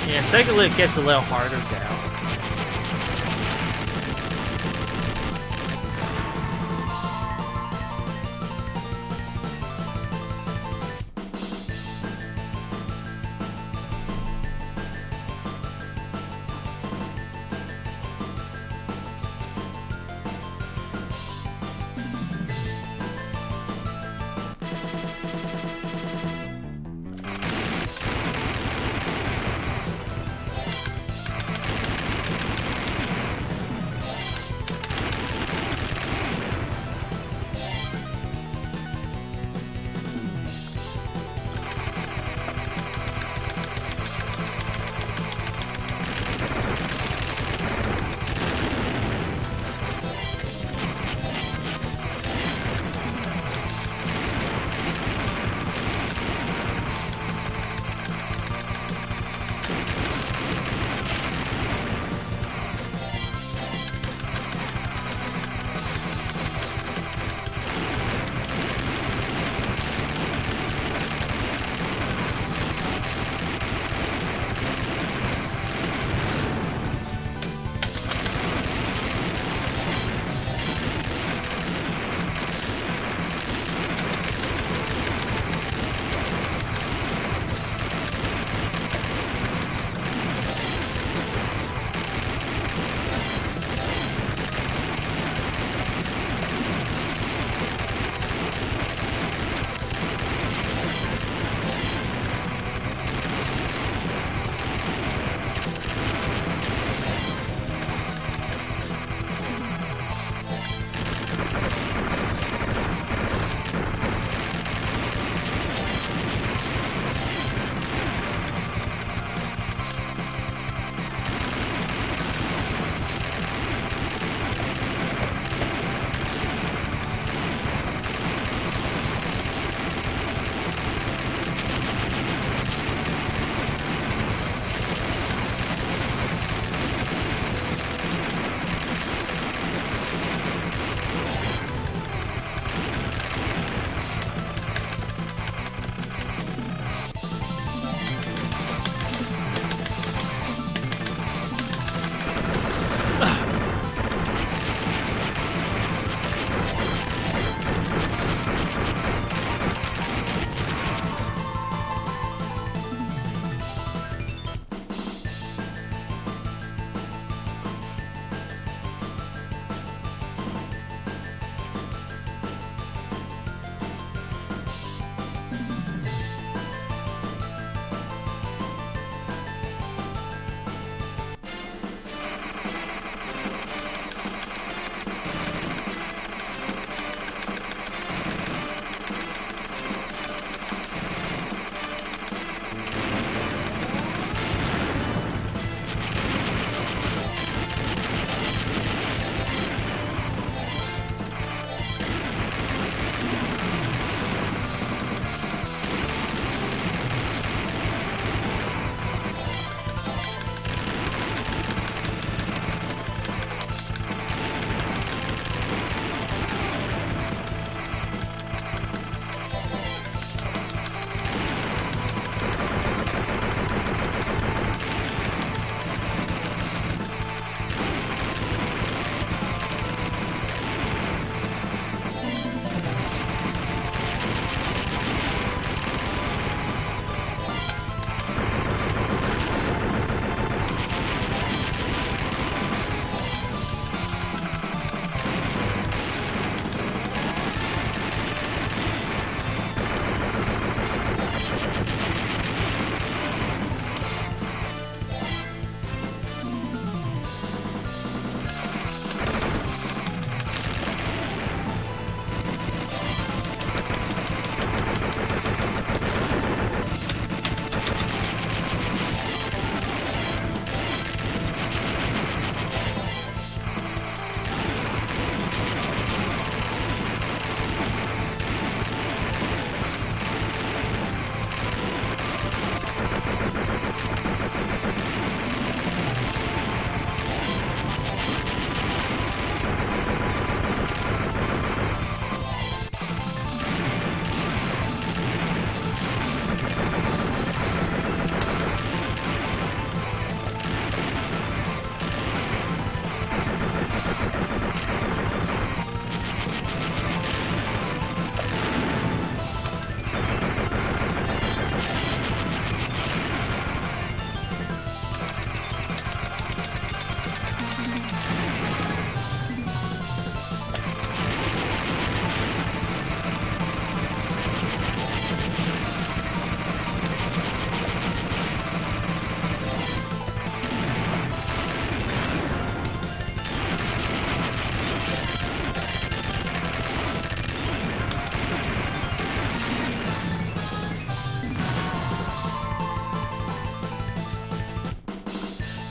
Yeah, second look gets a little harder now.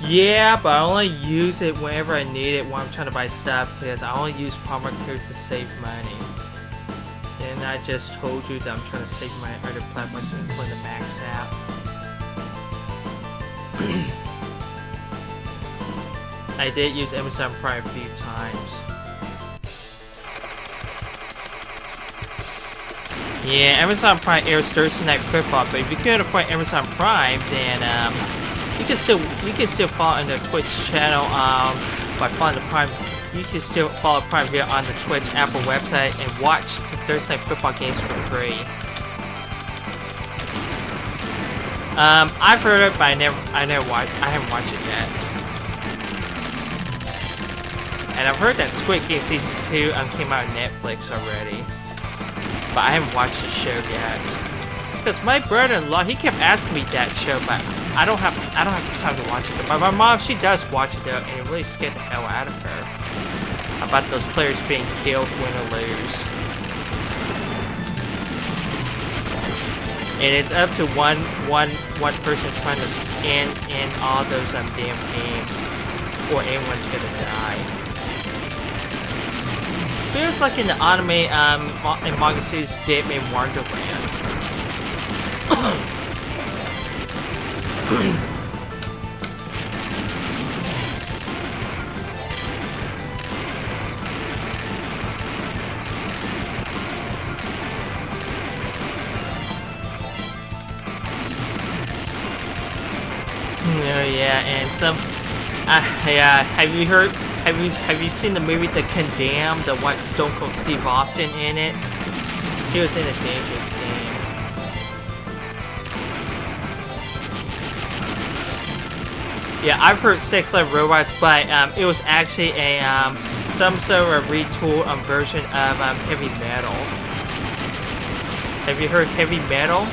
Yeah, but I only use it whenever I need it when I'm trying to buy stuff because I only use promo codes to save money. And I just told you that I'm trying to save my other platforms, including the Max app. I did use Amazon Prime a few times. Yeah, Amazon Prime airs Thursday Night Football, but if you can't afford Amazon Prime, then you can still follow on the Twitch channel by following the Prime. You can still follow Prime Video on the Twitch Apple website and watch the Thursday Night Football games for free. I've heard it, but I haven't watched it yet. And I've heard that Squid Game Season 2 came out on Netflix already. But I haven't watched the show yet. Because my brother-in-law, he kept asking me that show, but I don't have the time to watch it. But my mom, she does watch it though, and it really scared the hell out of her. About those players being killed, win or lose. And it's up to one person trying to end all those damn games, or anyone's gonna die. Feels like in the anime in manga series Dead Man Wonderland. Yeah, and some yeah, have you seen the movie The Condemned, the one Stone Cold Steve Austin in it? He was in a Dangerous Game. Yeah, I've heard Sex Life Robots, but it was actually a some sort of retool version of heavy metal. Have you heard heavy metal?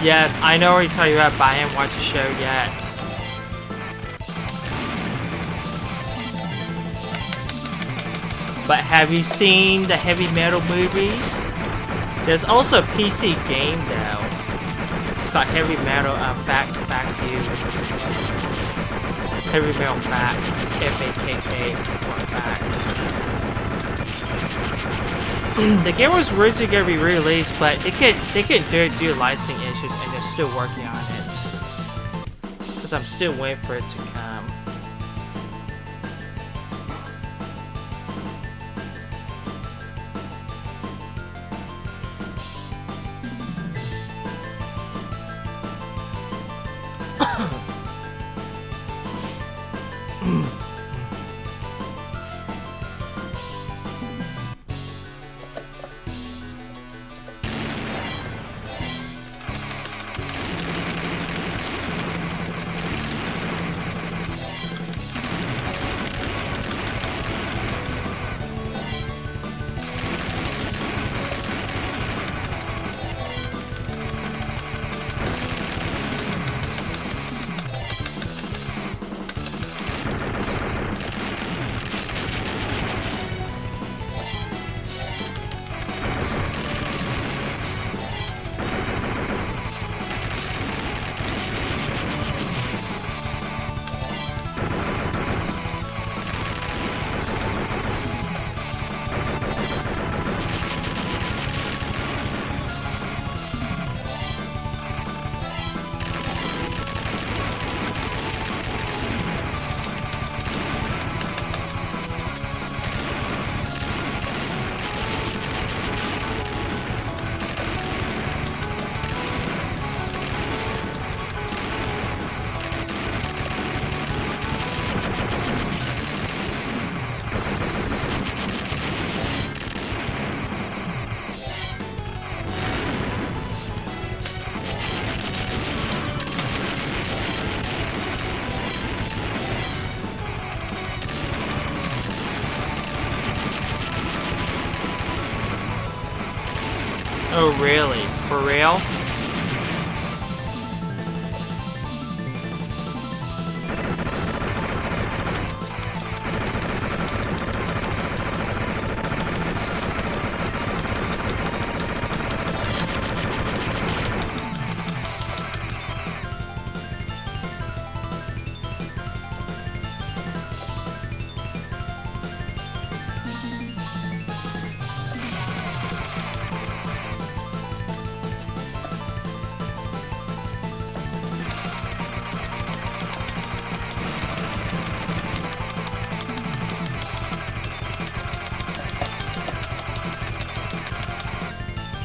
Yes, I know what you're talking about, but I haven't watched the show yet. But have you seen the heavy metal movies? There's also a PC game though. Called Heavy Metal Back You. Heavy Metal Back. F-A-K-K Back. The game was originally going to be released, but they couldn't do licensing issues, and they're still working on it. Because I'm still waiting for it to come. Oh, really? For real?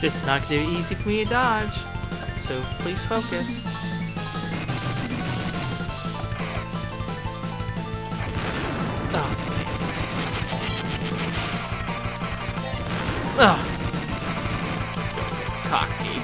This is not going to be easy for me to dodge, so please focus. Oh, dang it. Ugh. Cocky.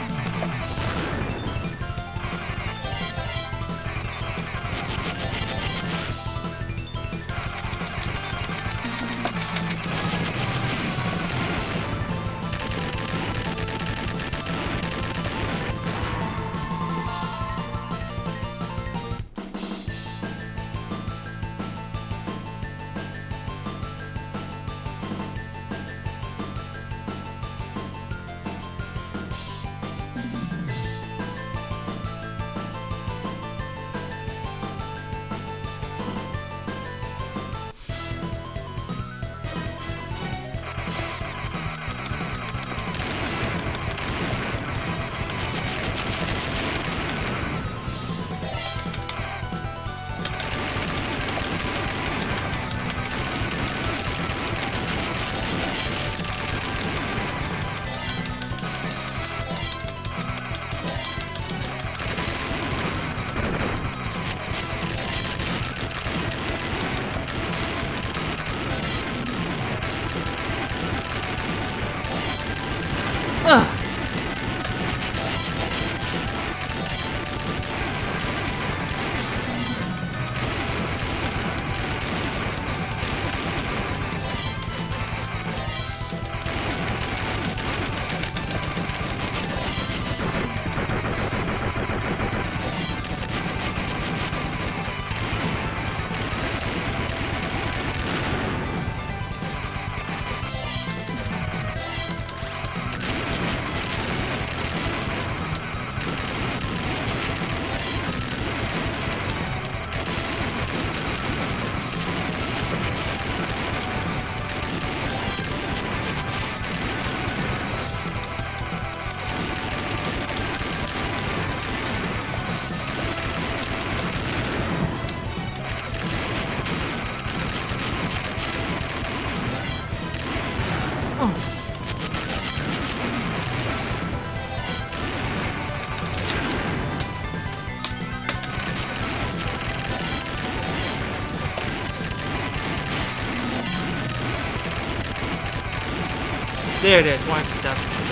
There it is, 1,2002.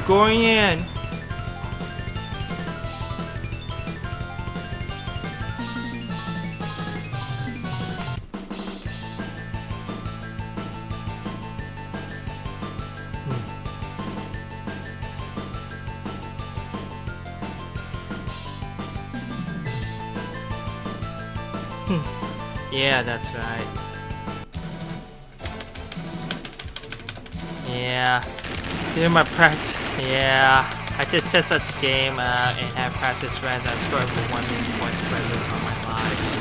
Going in. Yeah, that's right. Yeah. Doing my practice. Yeah. I just test out the game and have practice runs. I score over 1 million points for those on my lives.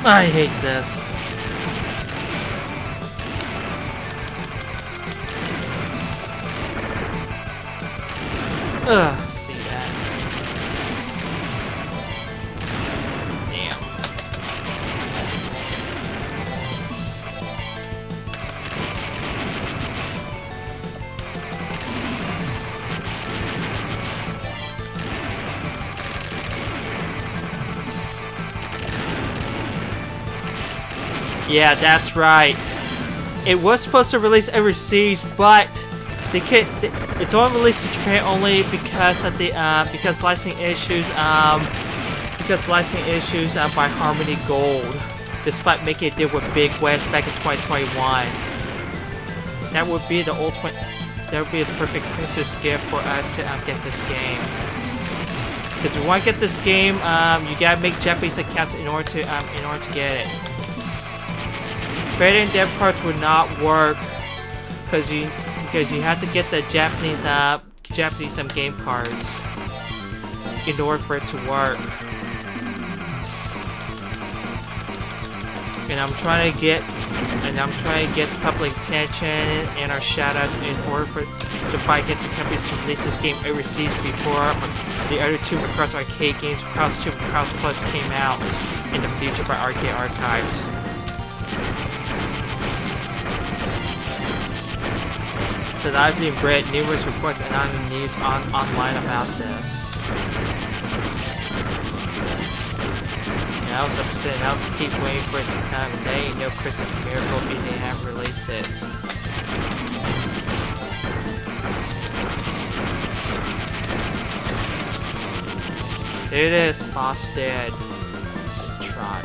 I hate this. Ugh, see that. Damn. Yeah, that's right. It was supposed to release overseas, but they can't. It's only released in Japan only because of the because licensing issues by Harmony Gold, despite making a deal with Big West back in 2021. That would be the ultimate. That would be a perfect Christmas gift for us to get this game. Because if you want to get this game, you gotta make Japanese accounts in order to get it. Creating dev cards would not work because you have to get the Japanese game cards in order for it to work. And I'm trying to get public attention and our shoutouts in order to fight against the companies to release this game overseas before the other two Macross arcade games, Macross 2 and Macross Plus, came out in the future by Arcade Archives. That I've been read numerous reports and on the news online about this. And I was upset, and I was keep waiting for it to come, and they ain't no Christmas miracle if they haven't released it. There it is, boss dead. Try.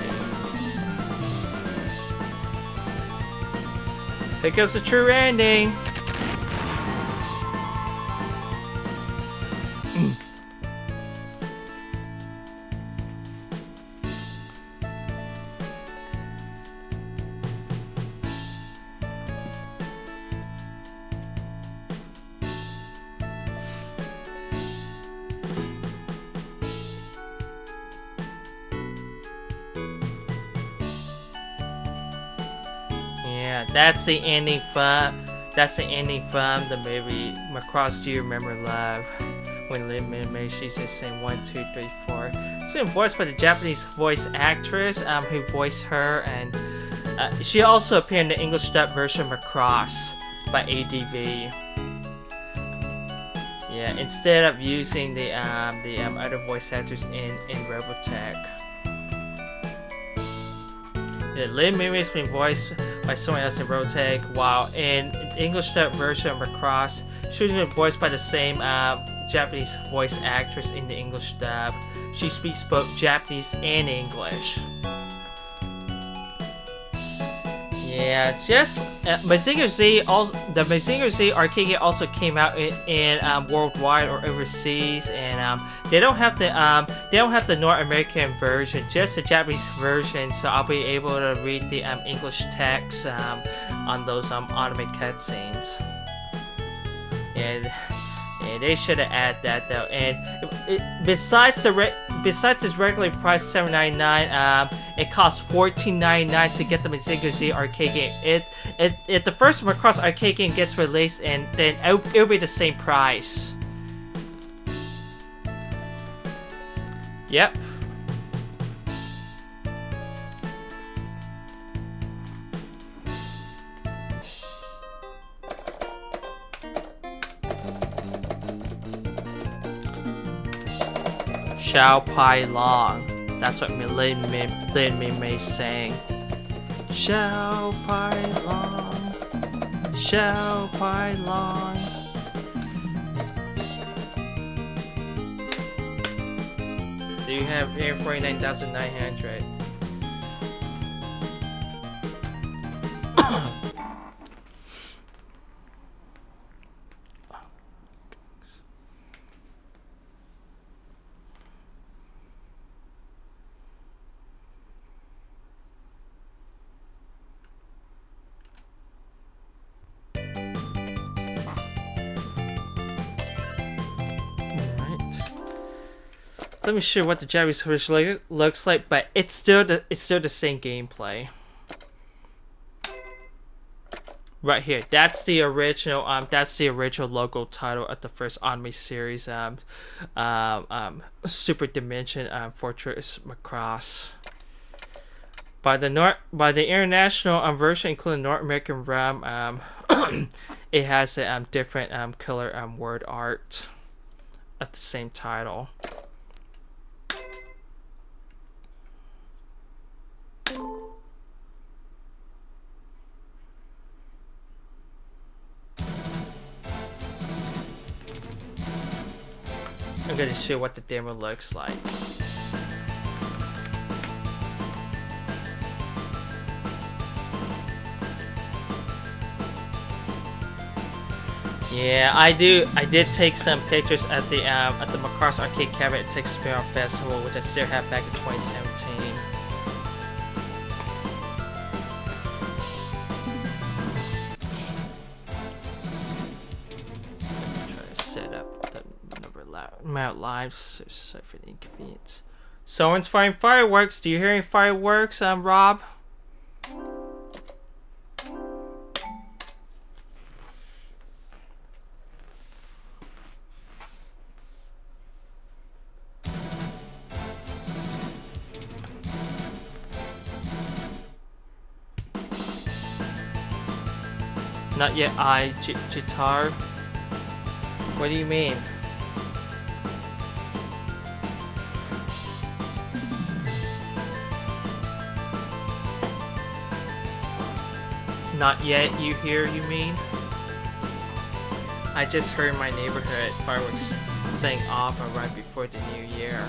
Here comes the true ending. Yeah, that's the ending from the movie Macross Do You Remember Love? When Lin she's just saying 1, 2, 3, 4. So voiced by the Japanese voice actress who voiced her, and she also appeared in the English dub version of Macross by ADV. Yeah, instead of using the other voice actors in Robotech. Yeah, Lin Mimi's been voiced by someone else in Robotech, while in the English dub version of Macross, she was voiced by the same Japanese voice actress in the English dub. She speaks both Japanese and English. Yeah, just Mazinger Z. Also, the Mazinger Z arcade game also came out in worldwide or overseas, and they don't have the North American version, just the Japanese version. So I'll be able to read the English text on those anime cutscenes. And they should have added that though. And besides its regular price $7.99, it costs $14.99 to get the Mazinger Z arcade game. If the first Macross arcade game gets released, and then it'll be the same price. Yep. Xiao Pai Long. That's what Lin Mei saying. Xiao Pai Long. Xiao Pai Long. So you have here 49,900. Let me show you what the Japanese version looks like, but it's still the same gameplay. Right here, that's the original logo title of the first anime series, Super Dimension Fortress Macross. By the international version, including North American realm, it has a different color word art of the same title. I'm gonna show you what the demo looks like. Yeah, I did take some pictures at the Macross Arcade Cabinet Texas Spin-off Festival, which I still have back in 2017. Set up the number amount live, so for the inconvenience. Someone's firing fireworks. Do you hear any fireworks, Rob? Not yet, Jitar. What do you mean? Not yet, you mean? I just heard my neighborhood fireworks setting off right before the new year.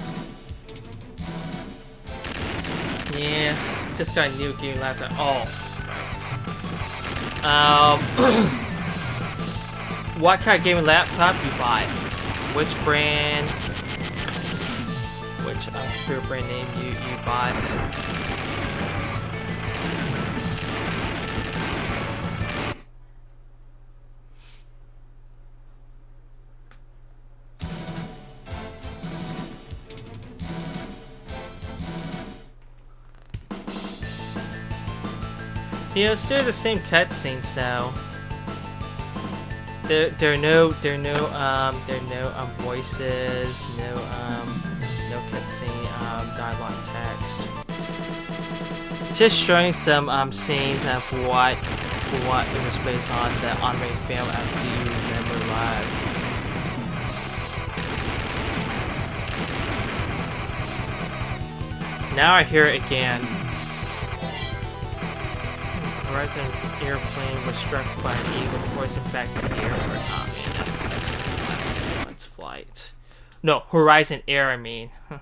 Yeah, just got a new game laptop. Oh. What kind of gaming laptop you buy? Which brand? Which computer brand name you buy? You know, still the same cutscenes though. There are no voices, no cutscene dialogue text. Just showing some scenes of what it was based on the anime film Do You Remember Live. Now I hear it again. Horizon airplane was struck by an eagle poisoned back to the airport. Oh man, that's last flight. No, Horizon Air, I mean. Huh.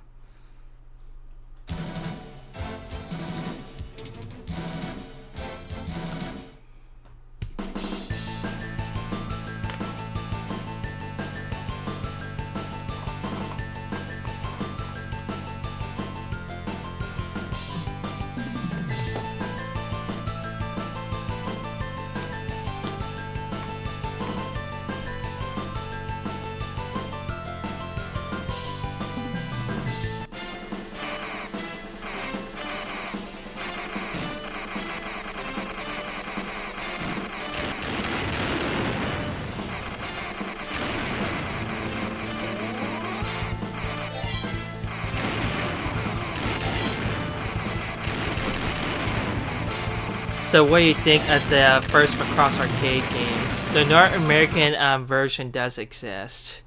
So what do you think of the first Macross arcade game? The North American version does exist.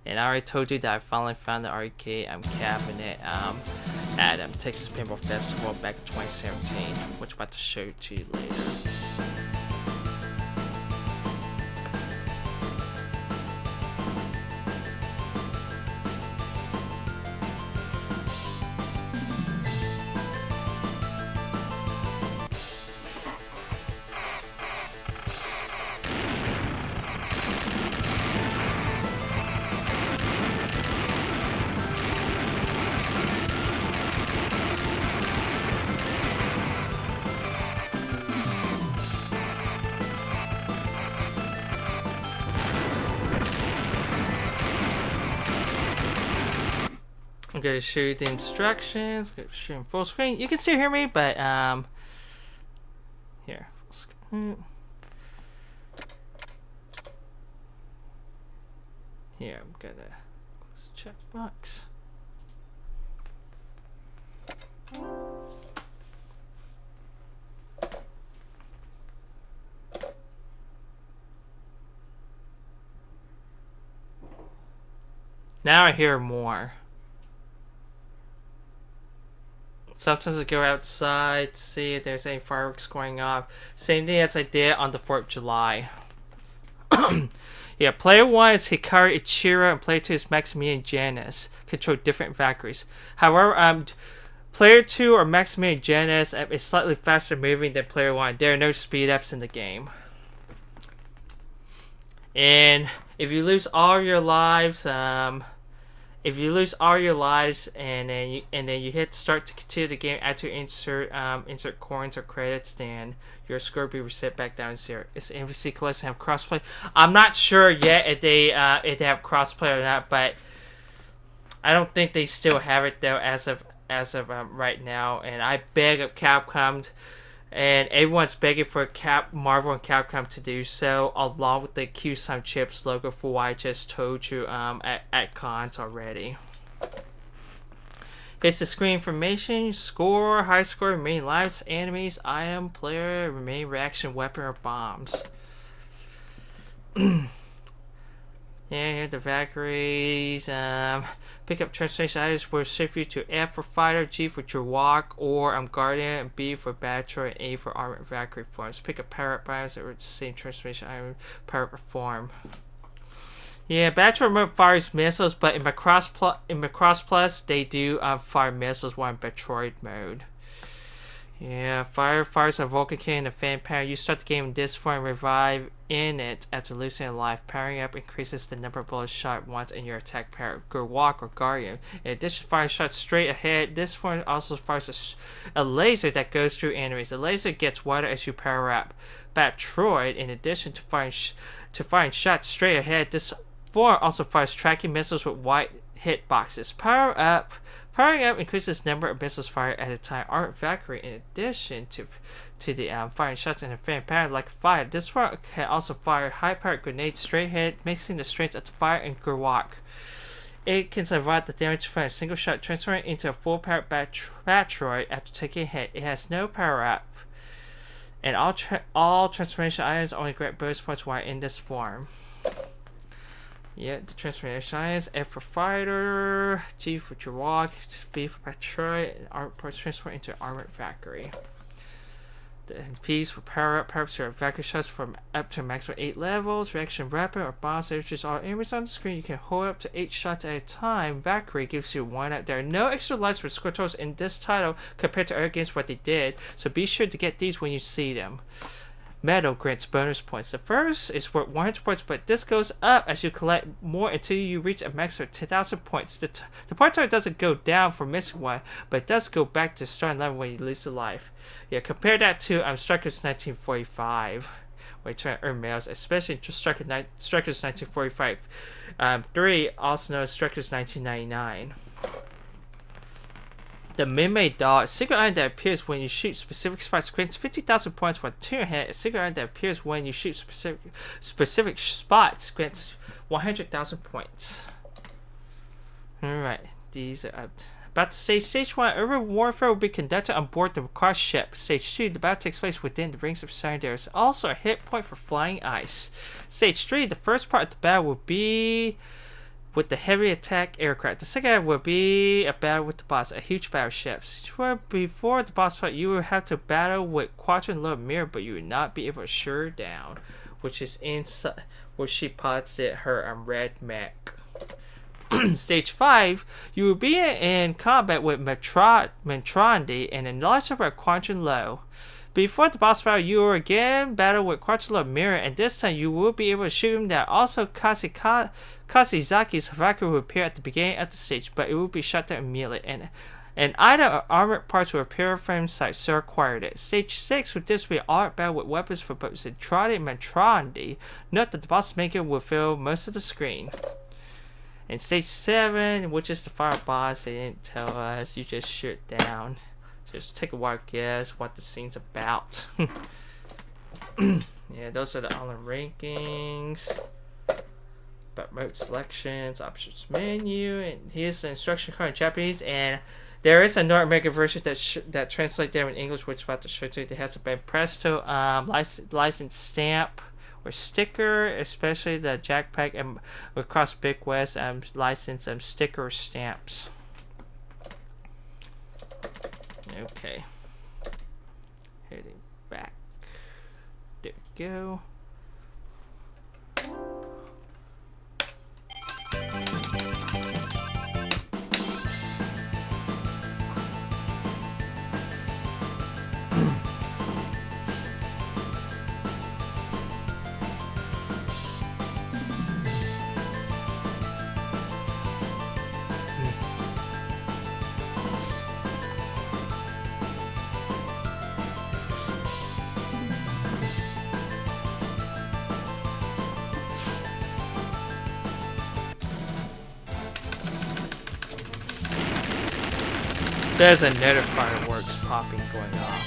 And I already told you that I finally found the arcade cabinet at Texas Pinball Festival back in 2017, which I'm about to show to you later. I'm gonna show you the instructions. I'm gonna show you full screen. You can still hear me, but here, full screen. Here, I'm gonna close the checkbox. Now I hear more. Sometimes I go outside to see if there's any fireworks going off. Same thing as I did on the 4th of July. Yeah, player 1 is Hikaru Ichiro and player 2 is Maximilian Janus. Control different Valkyries. However, player 2 or Maximilian Janus is slightly faster moving than player 1. There are no speed ups in the game. And if you lose all your lives, and then you hit start to continue the game after insert coins or credits, then your score will be reset back down to 0. Is NPC Collection have crossplay? I'm not sure yet if they have crossplay or not, but I don't think they still have it though as of right now. And I beg of Capcom, and everyone's begging for Marvel and Capcom to do so, along with the Q-Sun Chips logo for what I just told you at cons already. Here's the screen information: score, high score, remaining lives, enemies, item, player, remaining reaction, weapon, or bombs. Yeah, the Valkyries. Pick up transformation items will shift you to F for fighter, G for your walk, or Guardian, B for battle, and A for armored Valkyrie forms. Pick up power up items that are the same transformation item power up form. Yeah, battle remote fires missiles, but in Macross Plus they do fire missiles while in Metroid mode. Yeah, fires a Vulcan King and a fan power. You start the game in this form and revive in it after losing a life. Powering up increases the number of bullets shot once in your attack power. Go walk or Guardian. In addition to firing shots straight ahead, this form also fires a laser that goes through enemies. The laser gets wider as you power up. Batroid, in addition to firing shots straight ahead, this form also fires tracking missiles with white hitboxes. Powering up increases the number of missiles fired at a time. Armored Valkyrie, in addition to the firing shots in a fan power like fire, this one can also fire high-powered grenades straight ahead, mixing the strengths of the fire and Gurwalk. It can survive the damage from a single shot, transferring into a full-powered Batroid after taking a hit. It has no power-up, and all transformation items only grant bonus points while in this form. Yeah, the transformation items: F for fighter, G for your walk, B for Batroid, and armor parts transfer into armored Valkyrie. The P's for power up, power-ups are Valkyrie shots from up to a maximum 8 levels. Reaction weapon or bombs that just all enemies on the screen. You can hold up to 8 shots at a time. Valkyrie gives you 1 up. There are no extra lives for score totals in this title compared to other games what they did, so be sure to get these when you see them. Medal grants bonus points. The first is worth 100 points, but this goes up as you collect more until you reach a max of 10,000 points. The point total doesn't go down for missing one, but it does go back to starting level when you lose a life. Yeah, compare that to Strikers 1945, where you try to earn medals, especially Strikers 1945 3, also known as Strikers 1999. The Mime Doll, a secret item that appears when you shoot specific spots, grants 50,000 points, while Tuner Head, a secret item that appears when you shoot specific spots, grants 100,000 points. Alright, these are up. About to Stage 1, urban warfare will be conducted on board the Macross ship. Stage 2, the battle takes place within the rings of Siren. There is also a hit point for flying ice. Stage 3, the first part of the battle will be with the heavy attack aircraft. The second will be a battle with the boss, a huge battle ship. Before the boss fight, you will have to battle with Quadrant Low Mirror, but you will not be able to shoot her down, which is inside where she pots it her red mech. Stage 5, you will be in combat with Mentrandi and a large number of Quadrant Low. Before the boss battle, you will again battle with Quadrant Mirror, and this time you will be able to shoot him down. Also, Kazizaki's Valkyrie will appear at the beginning of the stage, but it will be shut down immediately, and item or armored parts will appear from sight, so acquired it. Stage 6 will this be all battle with weapons for both Zentradi and Mentrandi. Note that the boss maker will fill most of the screen. In stage 7, which is the fire boss, they didn't tell us. You just shoot down. Just take a wild guess what the scene's about. Yeah, those are the online rankings. About mode selections, options menu, and here's the instruction card in Japanese. And there is a North American version that translates there in English, which I'm about to show you. It has a Ben Presto license stamp or sticker, especially the Jackpack and across Big West license sticker stamps. Okay, heading back. There we go. There's another fireworks popping going off.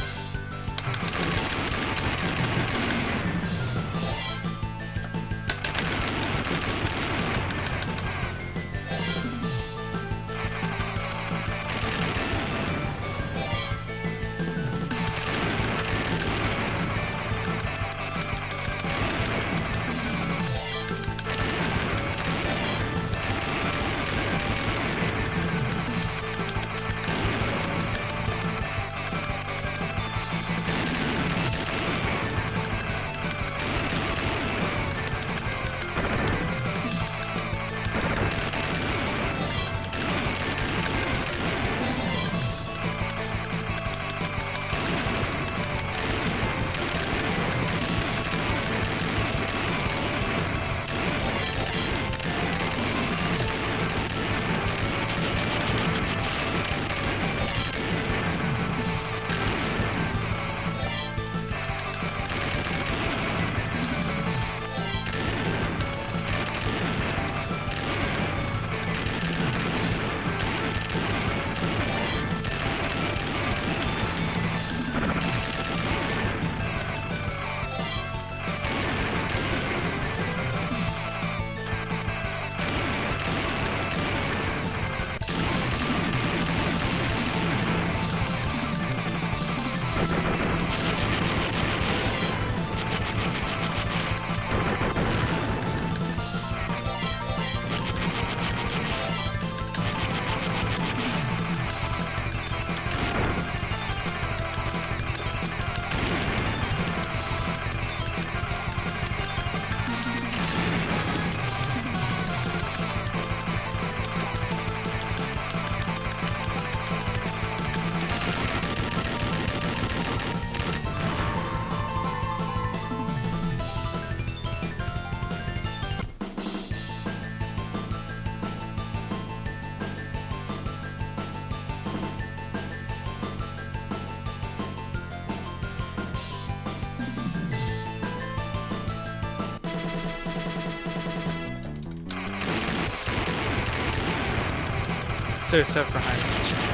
So stuff behind the chance.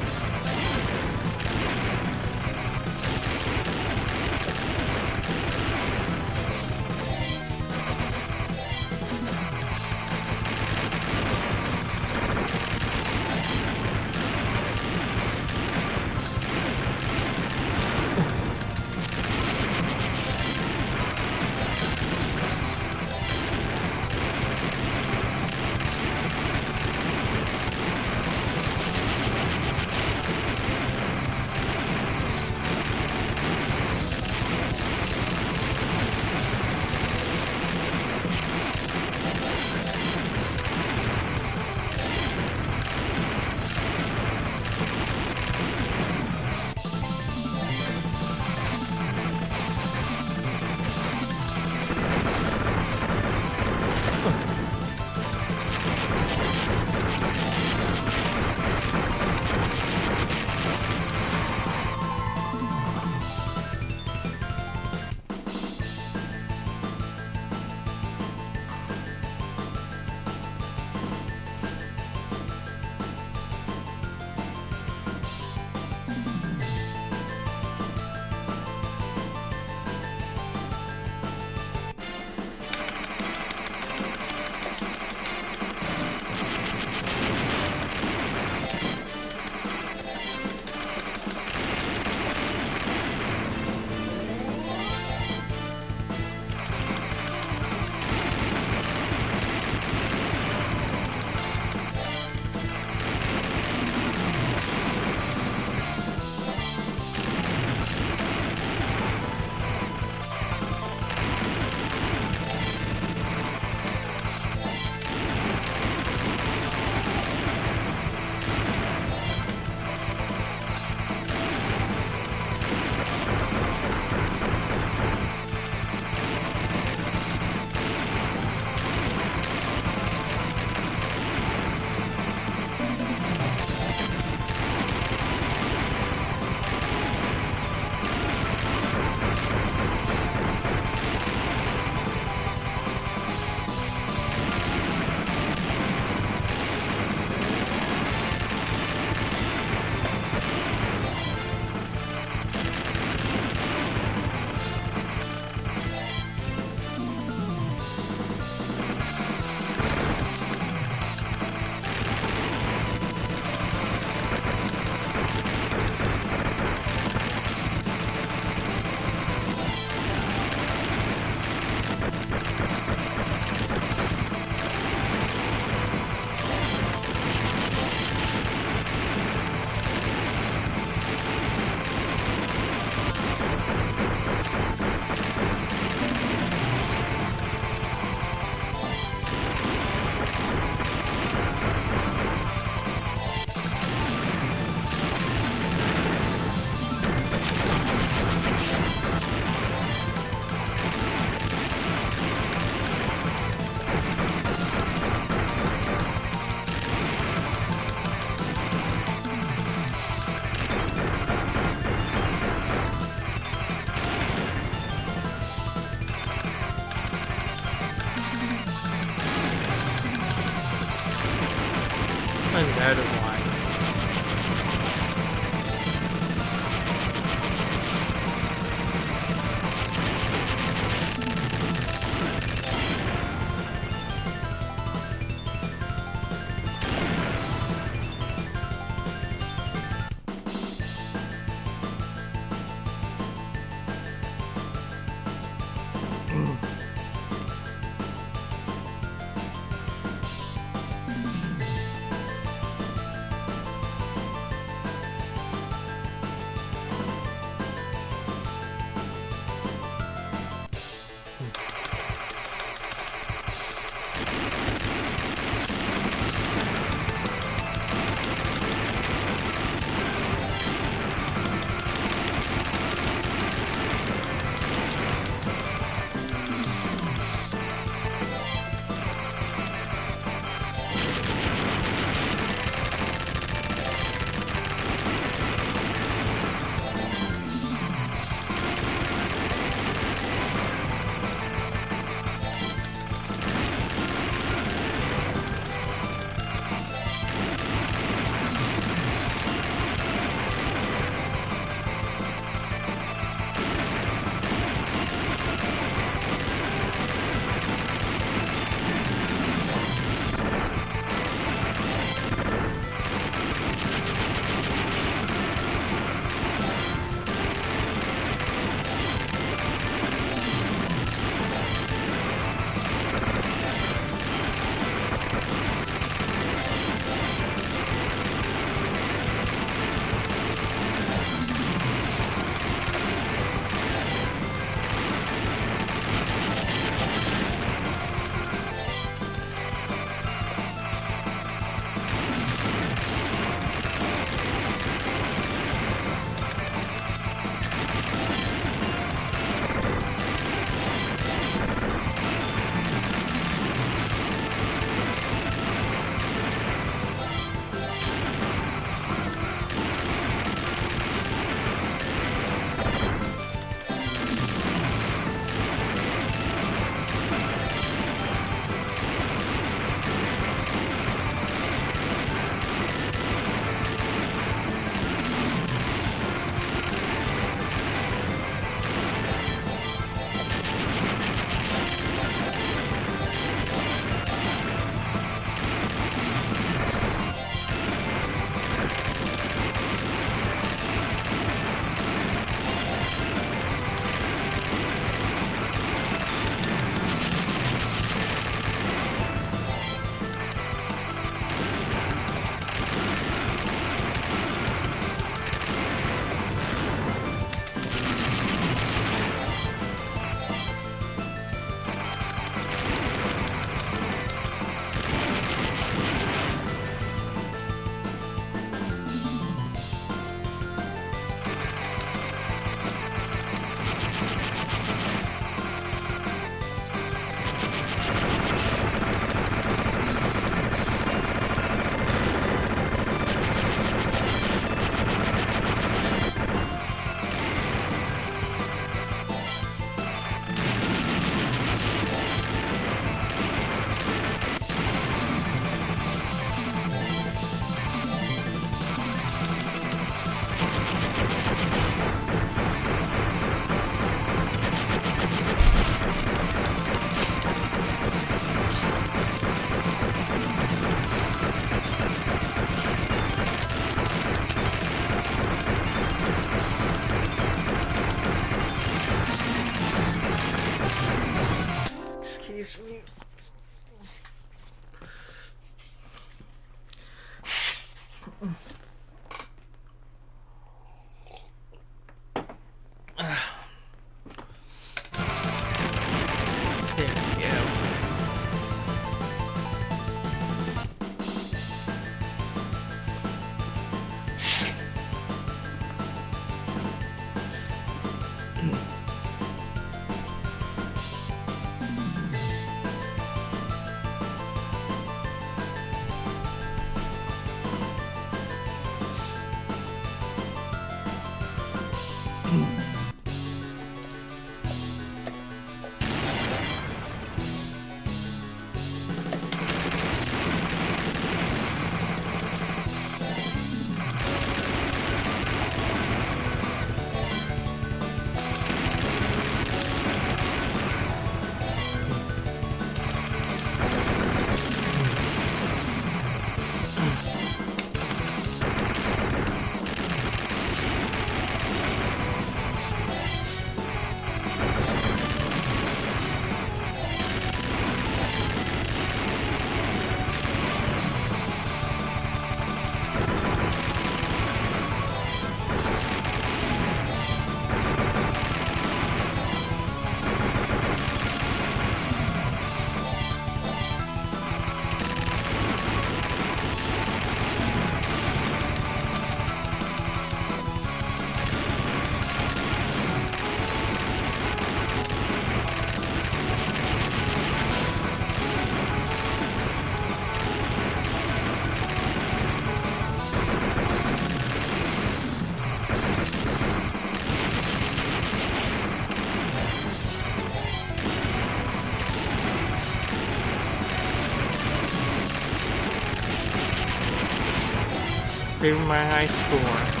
improving my high score.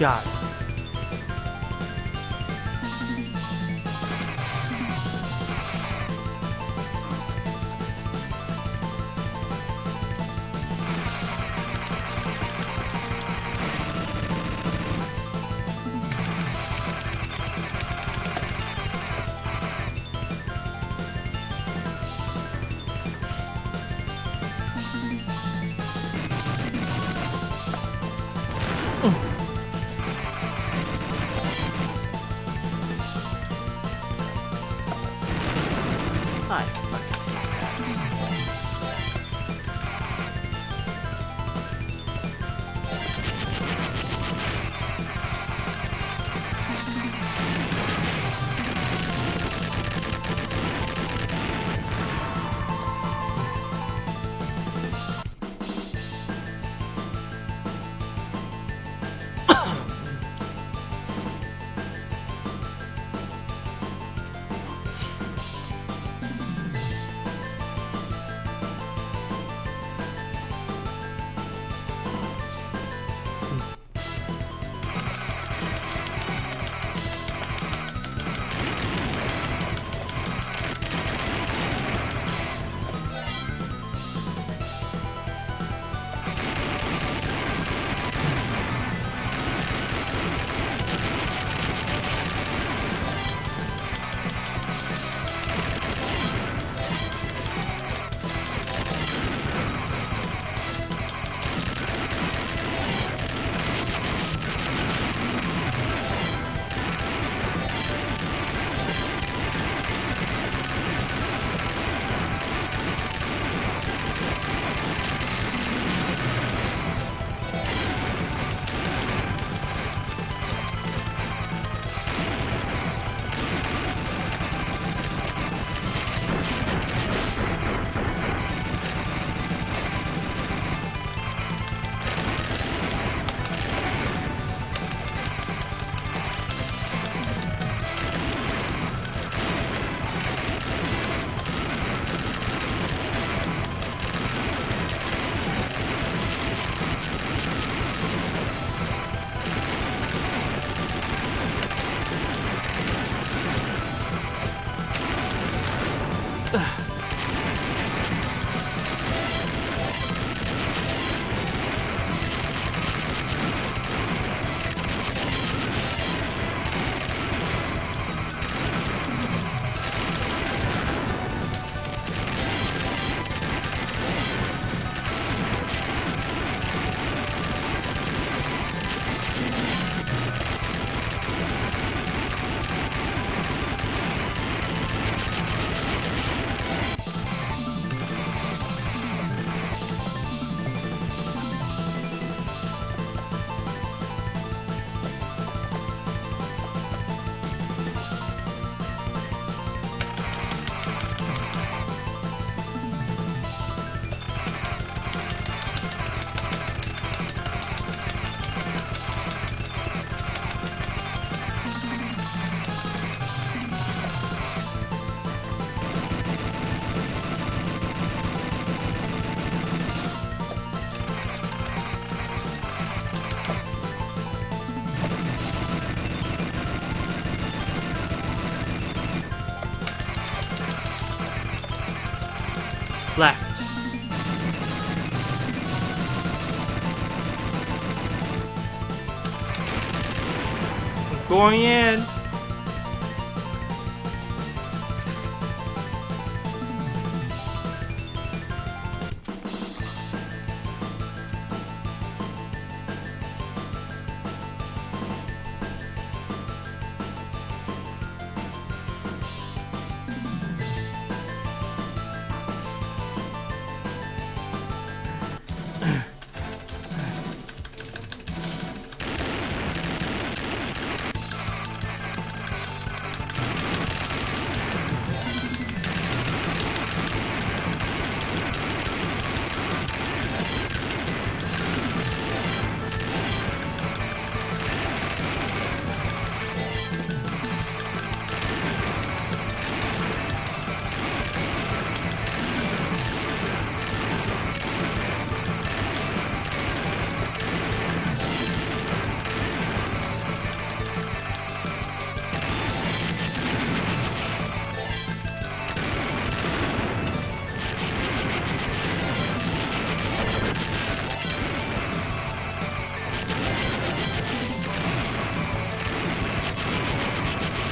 God. I fucking left. Going in.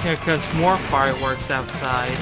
Here comes more fireworks outside.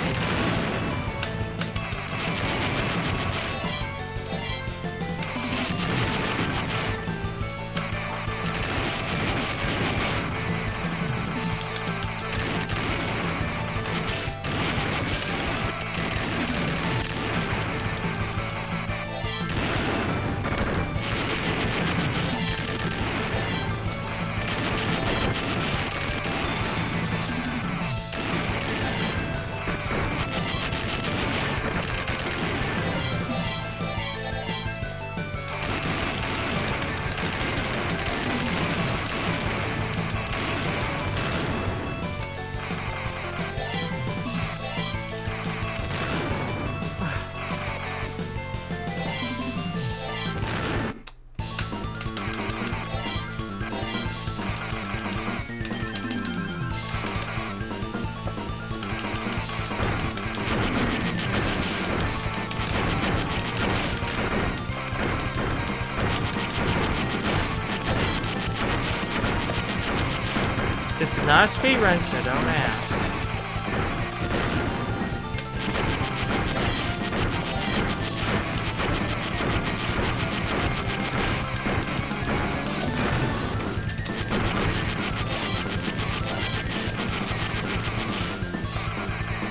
This is not a speed run, so don't ask.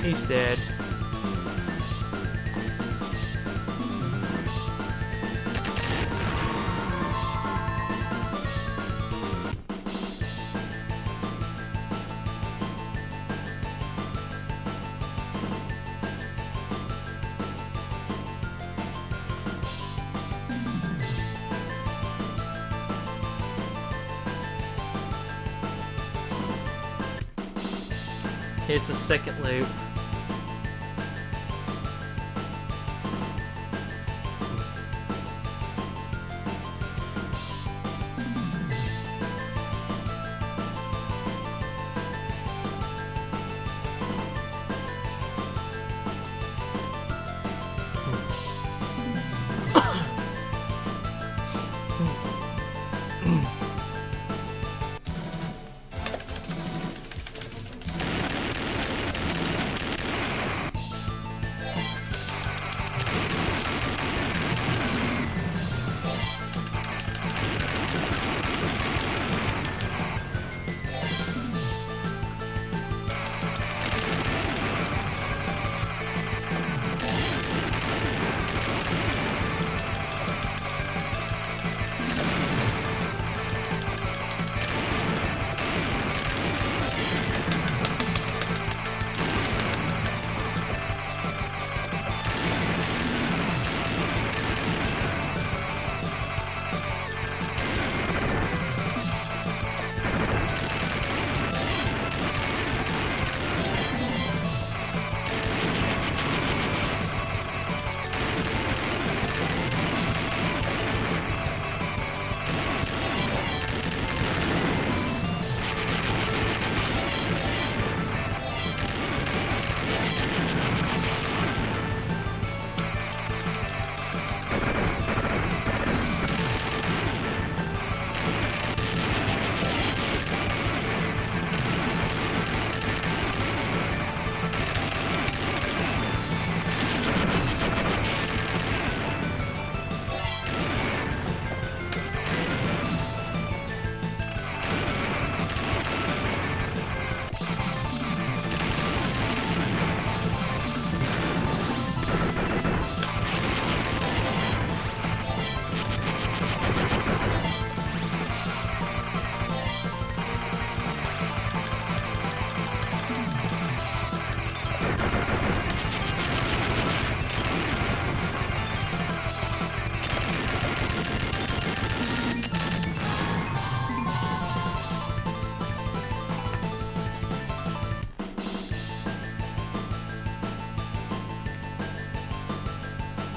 He's dead. Here's the second loop.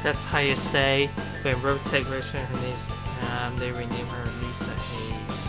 That's how you say when rotate version her name's they rename her Lisa Hayes.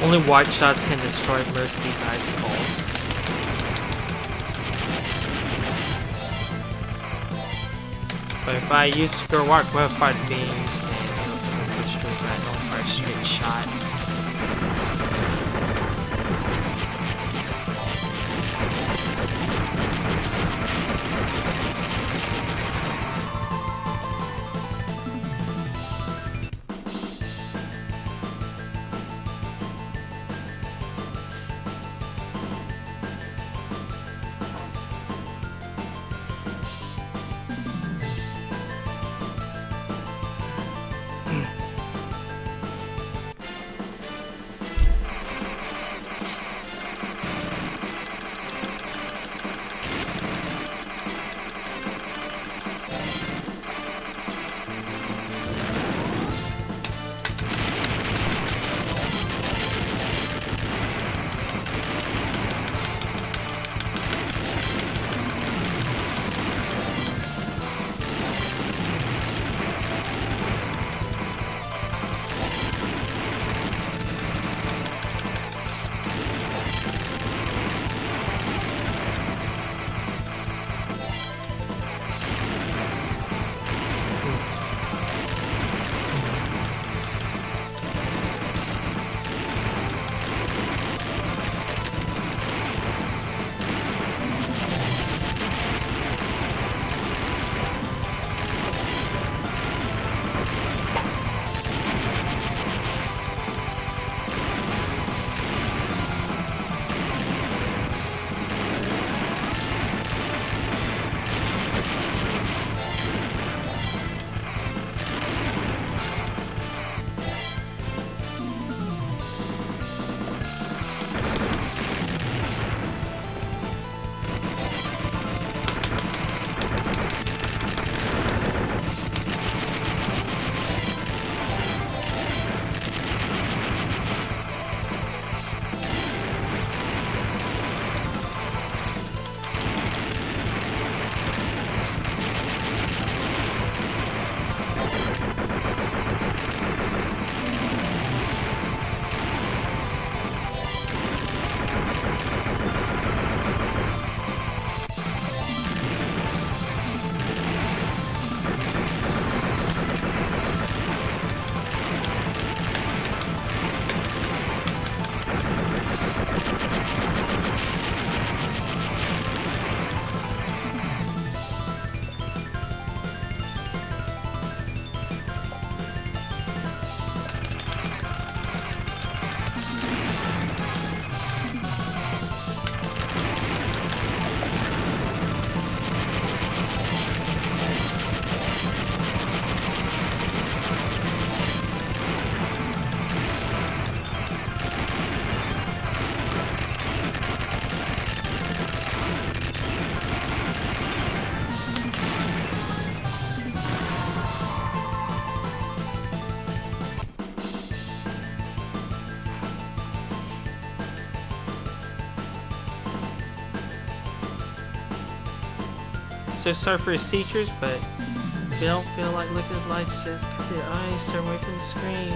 Only wide shots can destroy most of these icicles. But if I use your walk modified beams, then it'll destroy that on our straight shots. So sorry for your seizures, but if you don't feel like looking at the lights, just keep your eyes turned away from the screen.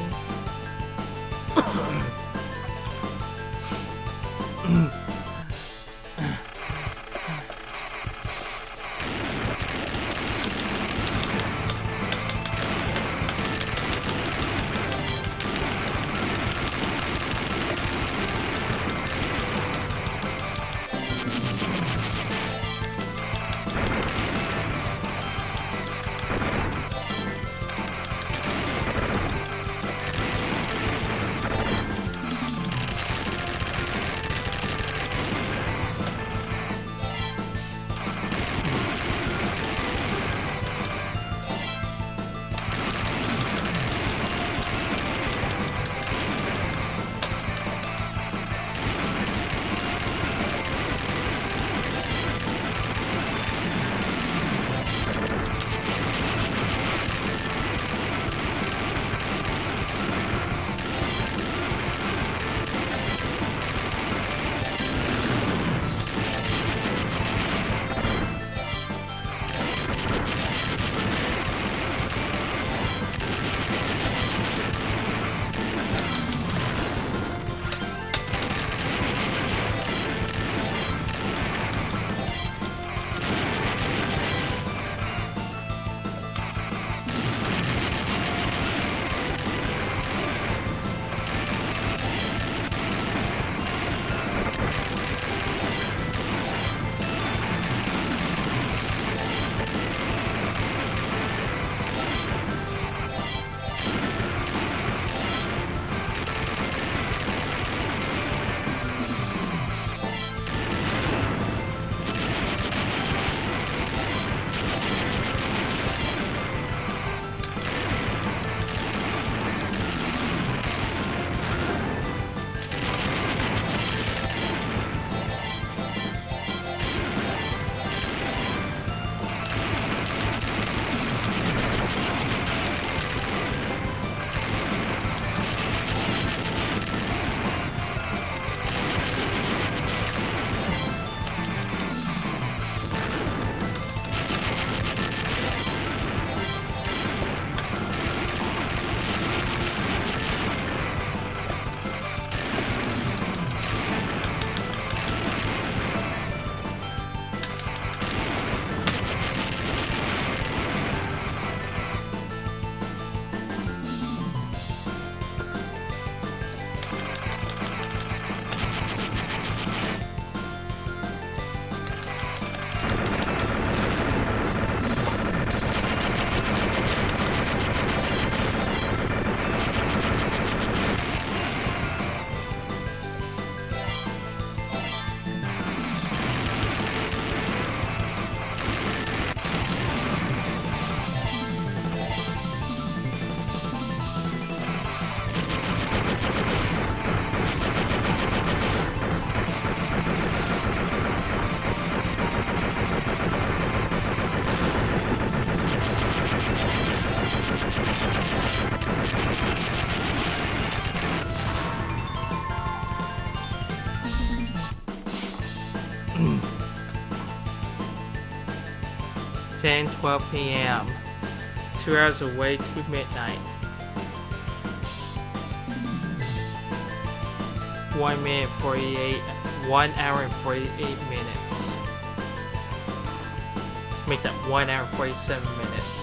10:12 p.m. 2 hours away to midnight. 1 hour and 48 minutes. Make that 1 hour and 47 minutes.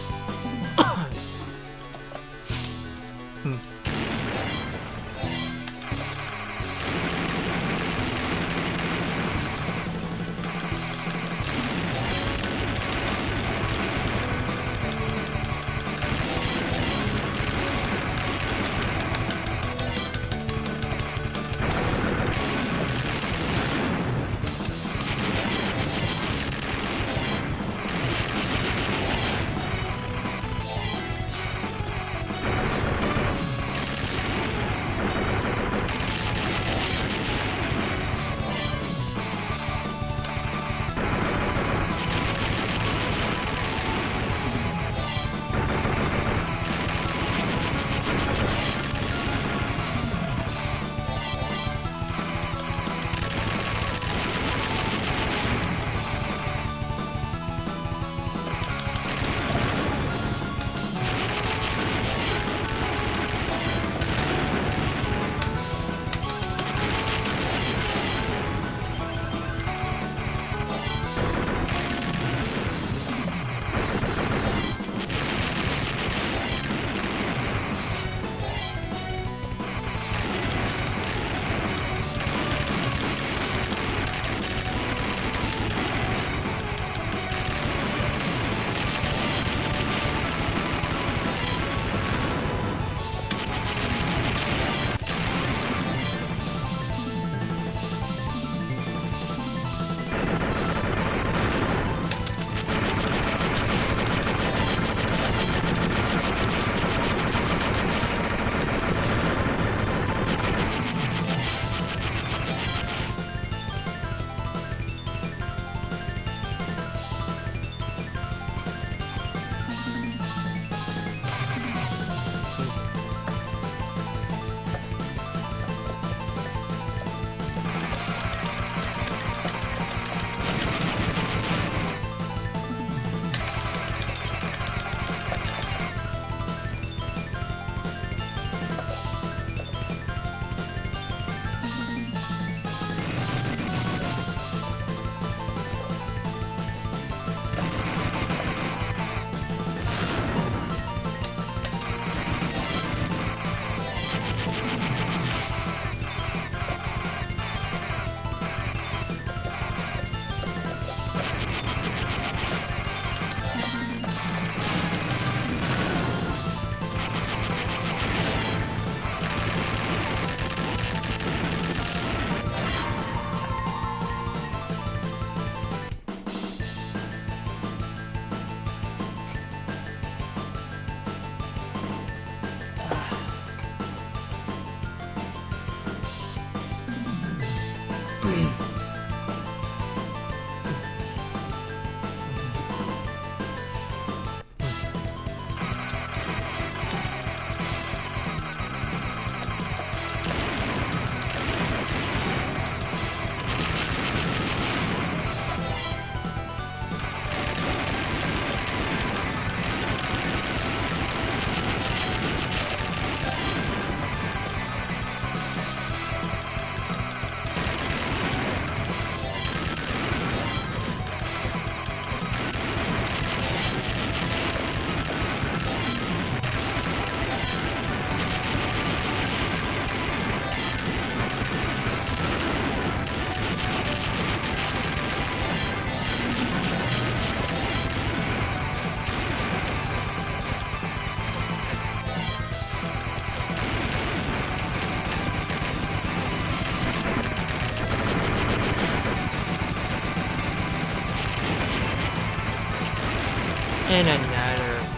And another one.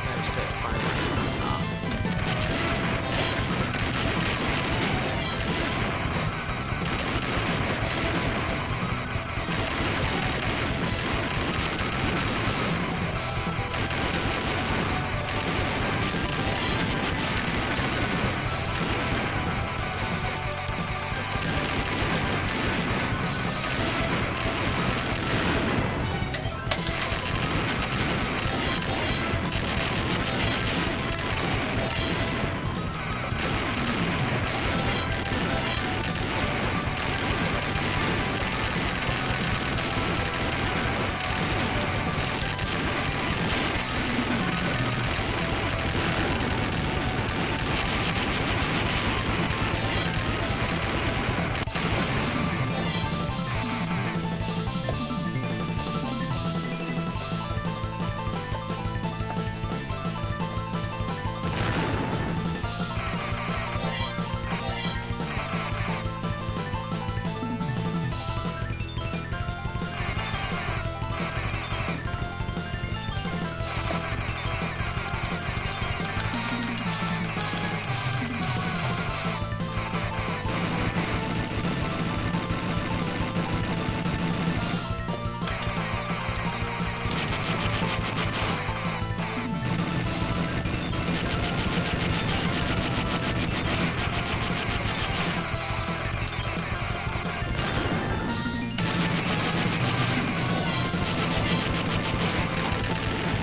There's the fireworks going off.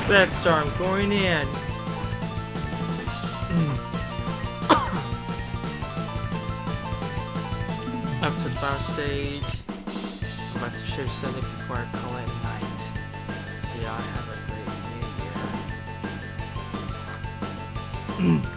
Red Storm going in. Up to the final stage. I'm about to show something before I call it night. See, I have a great new year.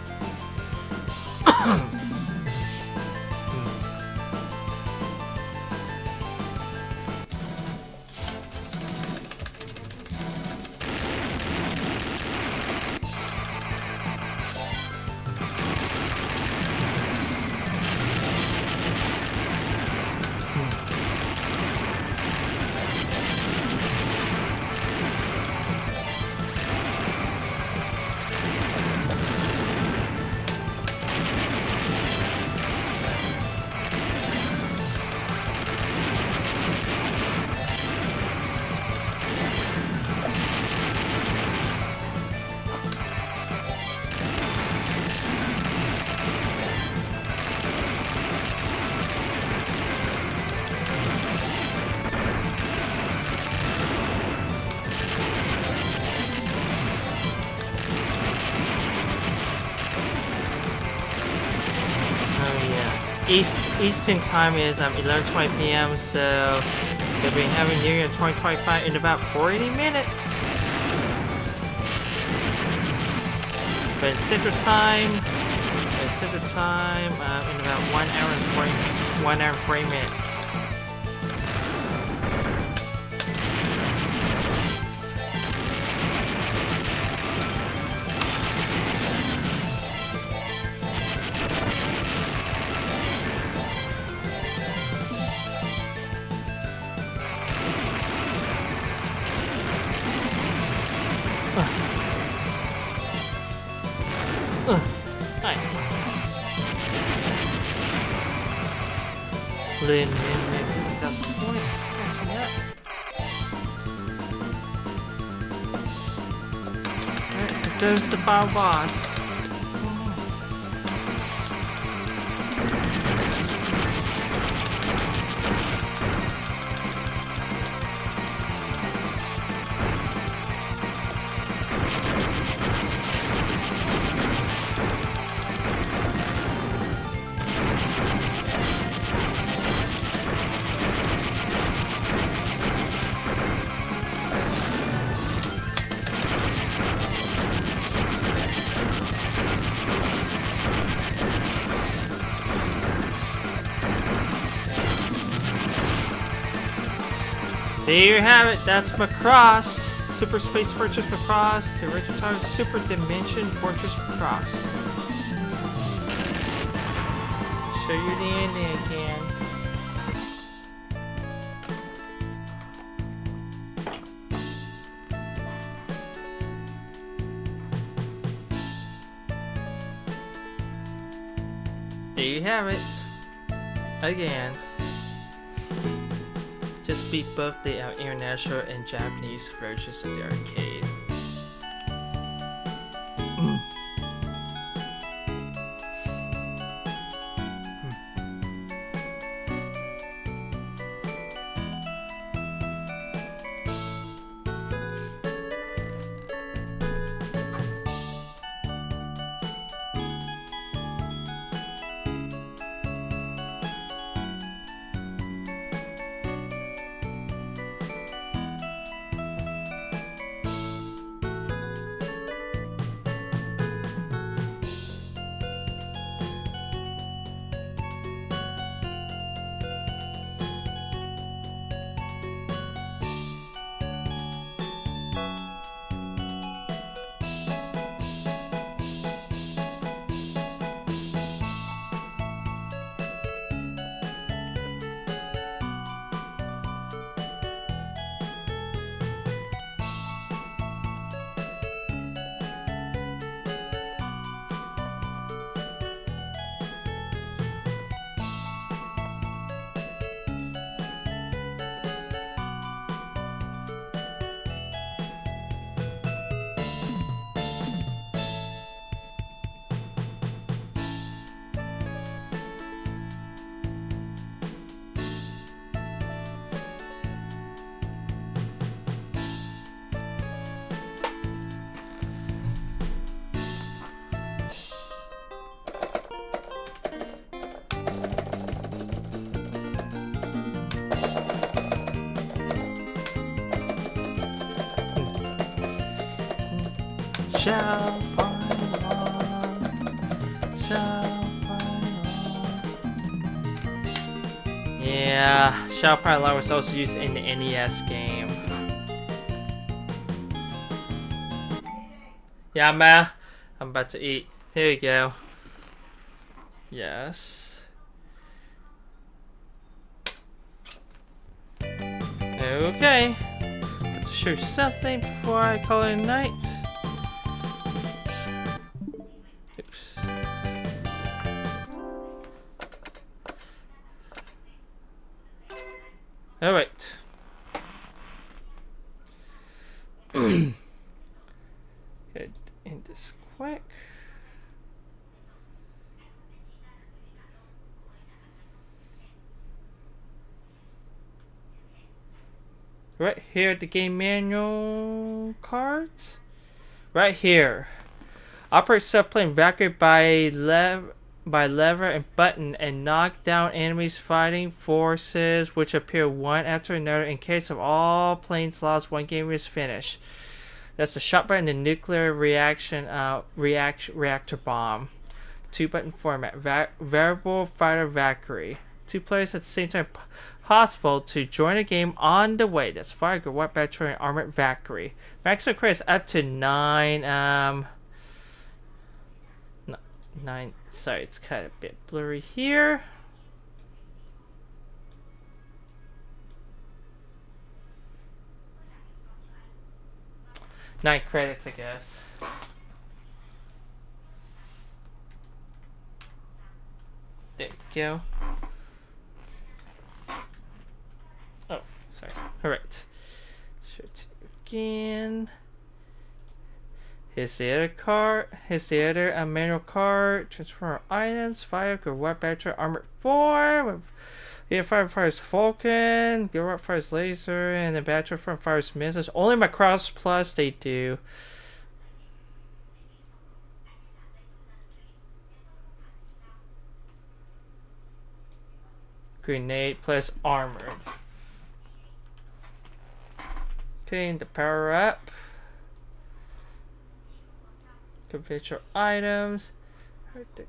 Eastern time is 11:20 p.m. So they'll be having New Year 2025 in about 40 minutes. But Central Time, in about 1 hour and 40 minutes. Lin 50,000 points. Catching up. Alright, there goes the final boss. There you have it, that's Macross, Super Spacefortress Macross, the original title Super Dimension Fortress Macross. Show you the ending again. There you have it, again. Just beat both the international and Japanese versions of the arcade. shall find along, shall find along. Yeah, shall find along was also used in the NES game. Yeah, man, I'm about to eat. Here you go. Yes. Okay. Let's show something before I call it a night. Oops. Alright. Good. End this quick. Right here, the game manual cards. Right here. Operate self-playing Valkyrie by lever and button and knock down enemies fighting forces which appear one after another in case of all planes lost one game is finished. That's the shot button and nuclear reactor bomb. 2-button format. Variable fighter Valkyrie. 2 players at the same time possible to join a game on the way. That's fire, good white battery, and armored Valkyrie. Maximum credits up to 9. 9. Sorry, it's kind of a bit blurry here. Nine credits, I guess. There we go. Oh, sorry. Alright. Show it to you again. Here's the other card. Here's the other manual card. Transfer items. Fire, good white battery, armored form. Yeah, fire fires Vulcan. Good white fires laser, and the battery form fires missiles. Only Macross Plus they do. Grenade plus armored. Okay, the power up. Virtual items. Okay.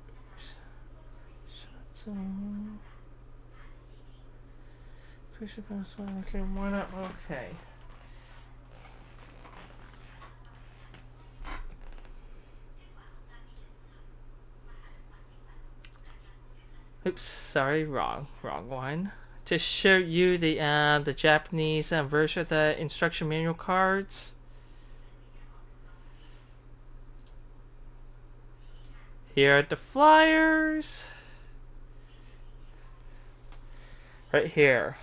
Oops, sorry, wrong one. To show you the Japanese version of the instruction manual cards. Here are the flyers. Right here.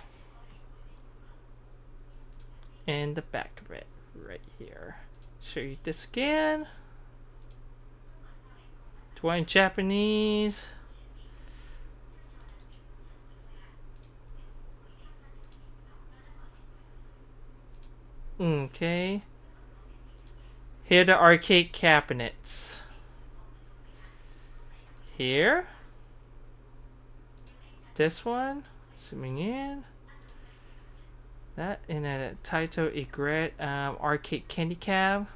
And the back of it. Right here. Show you this again. Do in Japanese. Okay. Here are the arcade cabinets. Here. This one. Zooming in. That in a Taito Egret arcade candy cab.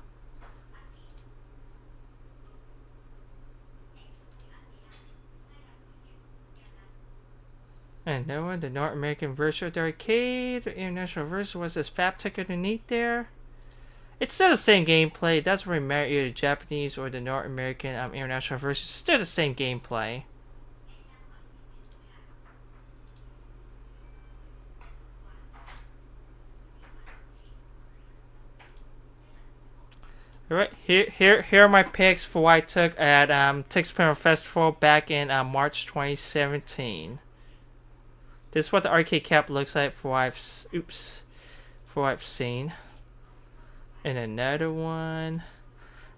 And no one, the North American version of the arcade. The international version was this fab ticket underneath there. It's still the same gameplay. It doesn't really matter either the Japanese or the North American international version. It's still the same gameplay. Alright, here are my picks for what I took at Tixpinner Festival back in March 2017. This is what the arcade cap looks like for what I've seen. And another one.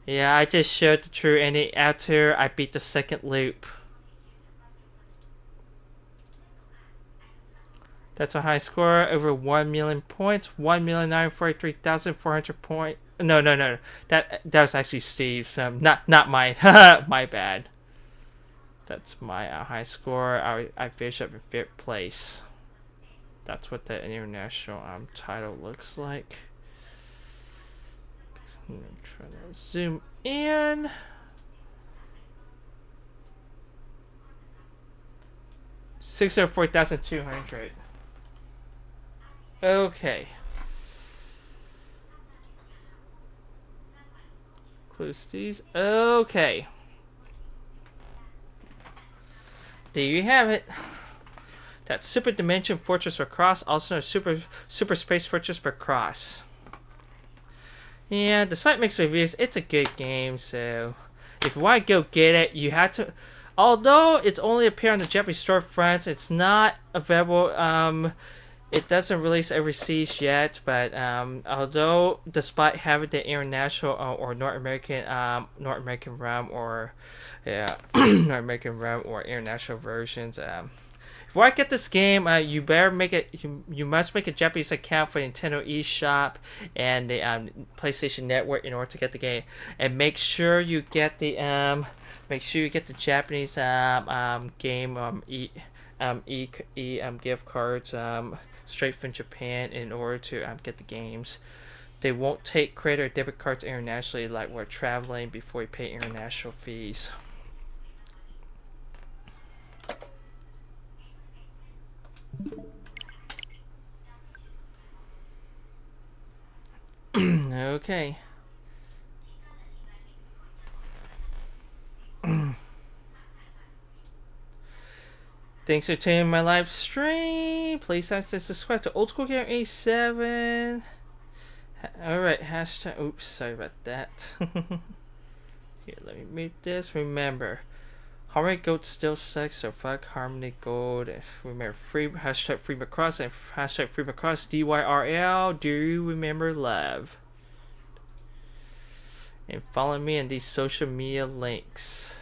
Yeah, I just showed the true ending after I beat the second loop. That's a high score, over 1 million points, 1,943,400 points. No. That was actually Steve's. Not mine. My bad. That's my high score. I finished up in 5th place. That's what the international title looks like. I'm trying to zoom in. $604,200. Okay. Close these. Okay. There you have it. That's Super Dimension Fortress Macross, also known as Super Spacefortress Macross. Yeah, despite mixed reviews, it's a good game. So, if you want to go get it, you have to. Although it's only appear on the Japanese storefronts, it's not available. It doesn't release overseas yet, but although despite having the international or North American realm or North American realm or international versions, if I get this game, you better make it. You must make a Japanese account for Nintendo eShop and the PlayStation Network in order to get the game, and make sure you get the Japanese game gift cards straight from Japan in order to get the games. They won't take credit or debit cards internationally like we're traveling before you pay international fees. Okay. Thanks for tuning in my live stream. Please like and subscribe to Old School Gamer 87. Alright, hashtag. Oops, sorry about that. Here, let me mute this. Remember, Harmony Gold still sucks, so fuck Harmony Gold. Remember, hashtag free Macross and hashtag free Macross DYRL. Do you remember love? And follow me on these social media links.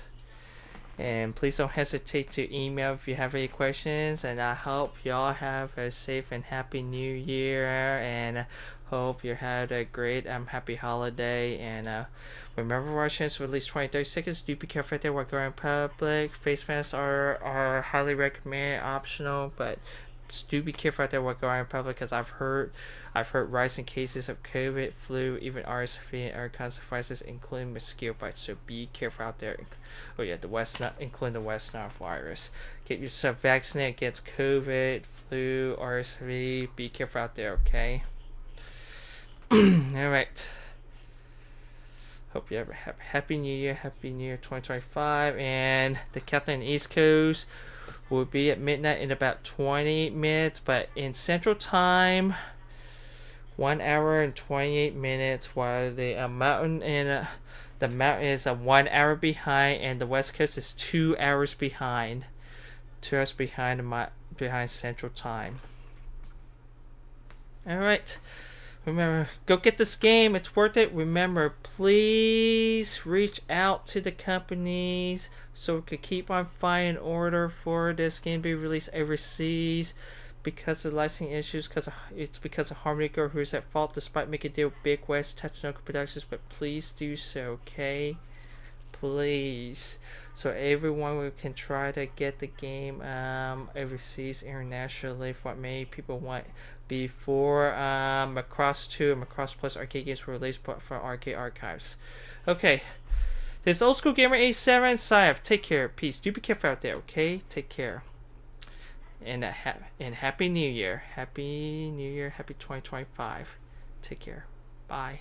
And please don't hesitate to email if you have any questions. And I hope y'all have a safe and happy new year. And hope you had a great happy holiday. And remember, our chance to release 20-30 seconds. Do be careful out there while going in public. Face masks are highly recommended, optional, but do be careful out there while going in public, because I've heard rising cases of COVID, flu, even RSV, and other consequences, including mosquito bites. So be careful out there. Oh yeah, including the West Nile virus. Get yourself vaccinated against COVID, flu, RSV. Be careful out there, okay? All right. Hope you have a happy New Year, 2025, and the Captain East Coast will be at midnight in about 20 minutes, but in Central Time, 1 hour and 28 minutes, while the mountain is 1 hour behind, and the West Coast is 2 hours behind. 2 hours behind Central Time. All right. Remember, go get this game. It's worth it. Remember, please reach out to the companies so we can keep on fighting order for this game to be released overseas. Because of licensing issues, because of Harmony Girl who's at fault despite making a deal with Big West Tatsunoko Productions. But please do so, okay? Please. So everyone can try to get the game overseas, internationally, for what many people want. Before Macross 2 and Macross Plus arcade games were released for arcade archives. Okay. This Old School Gamer 87 Saif. Take care. Peace. Do be careful out there, okay? Take care. And Happy New Year. Happy New Year. Happy 2025. Take care. Bye.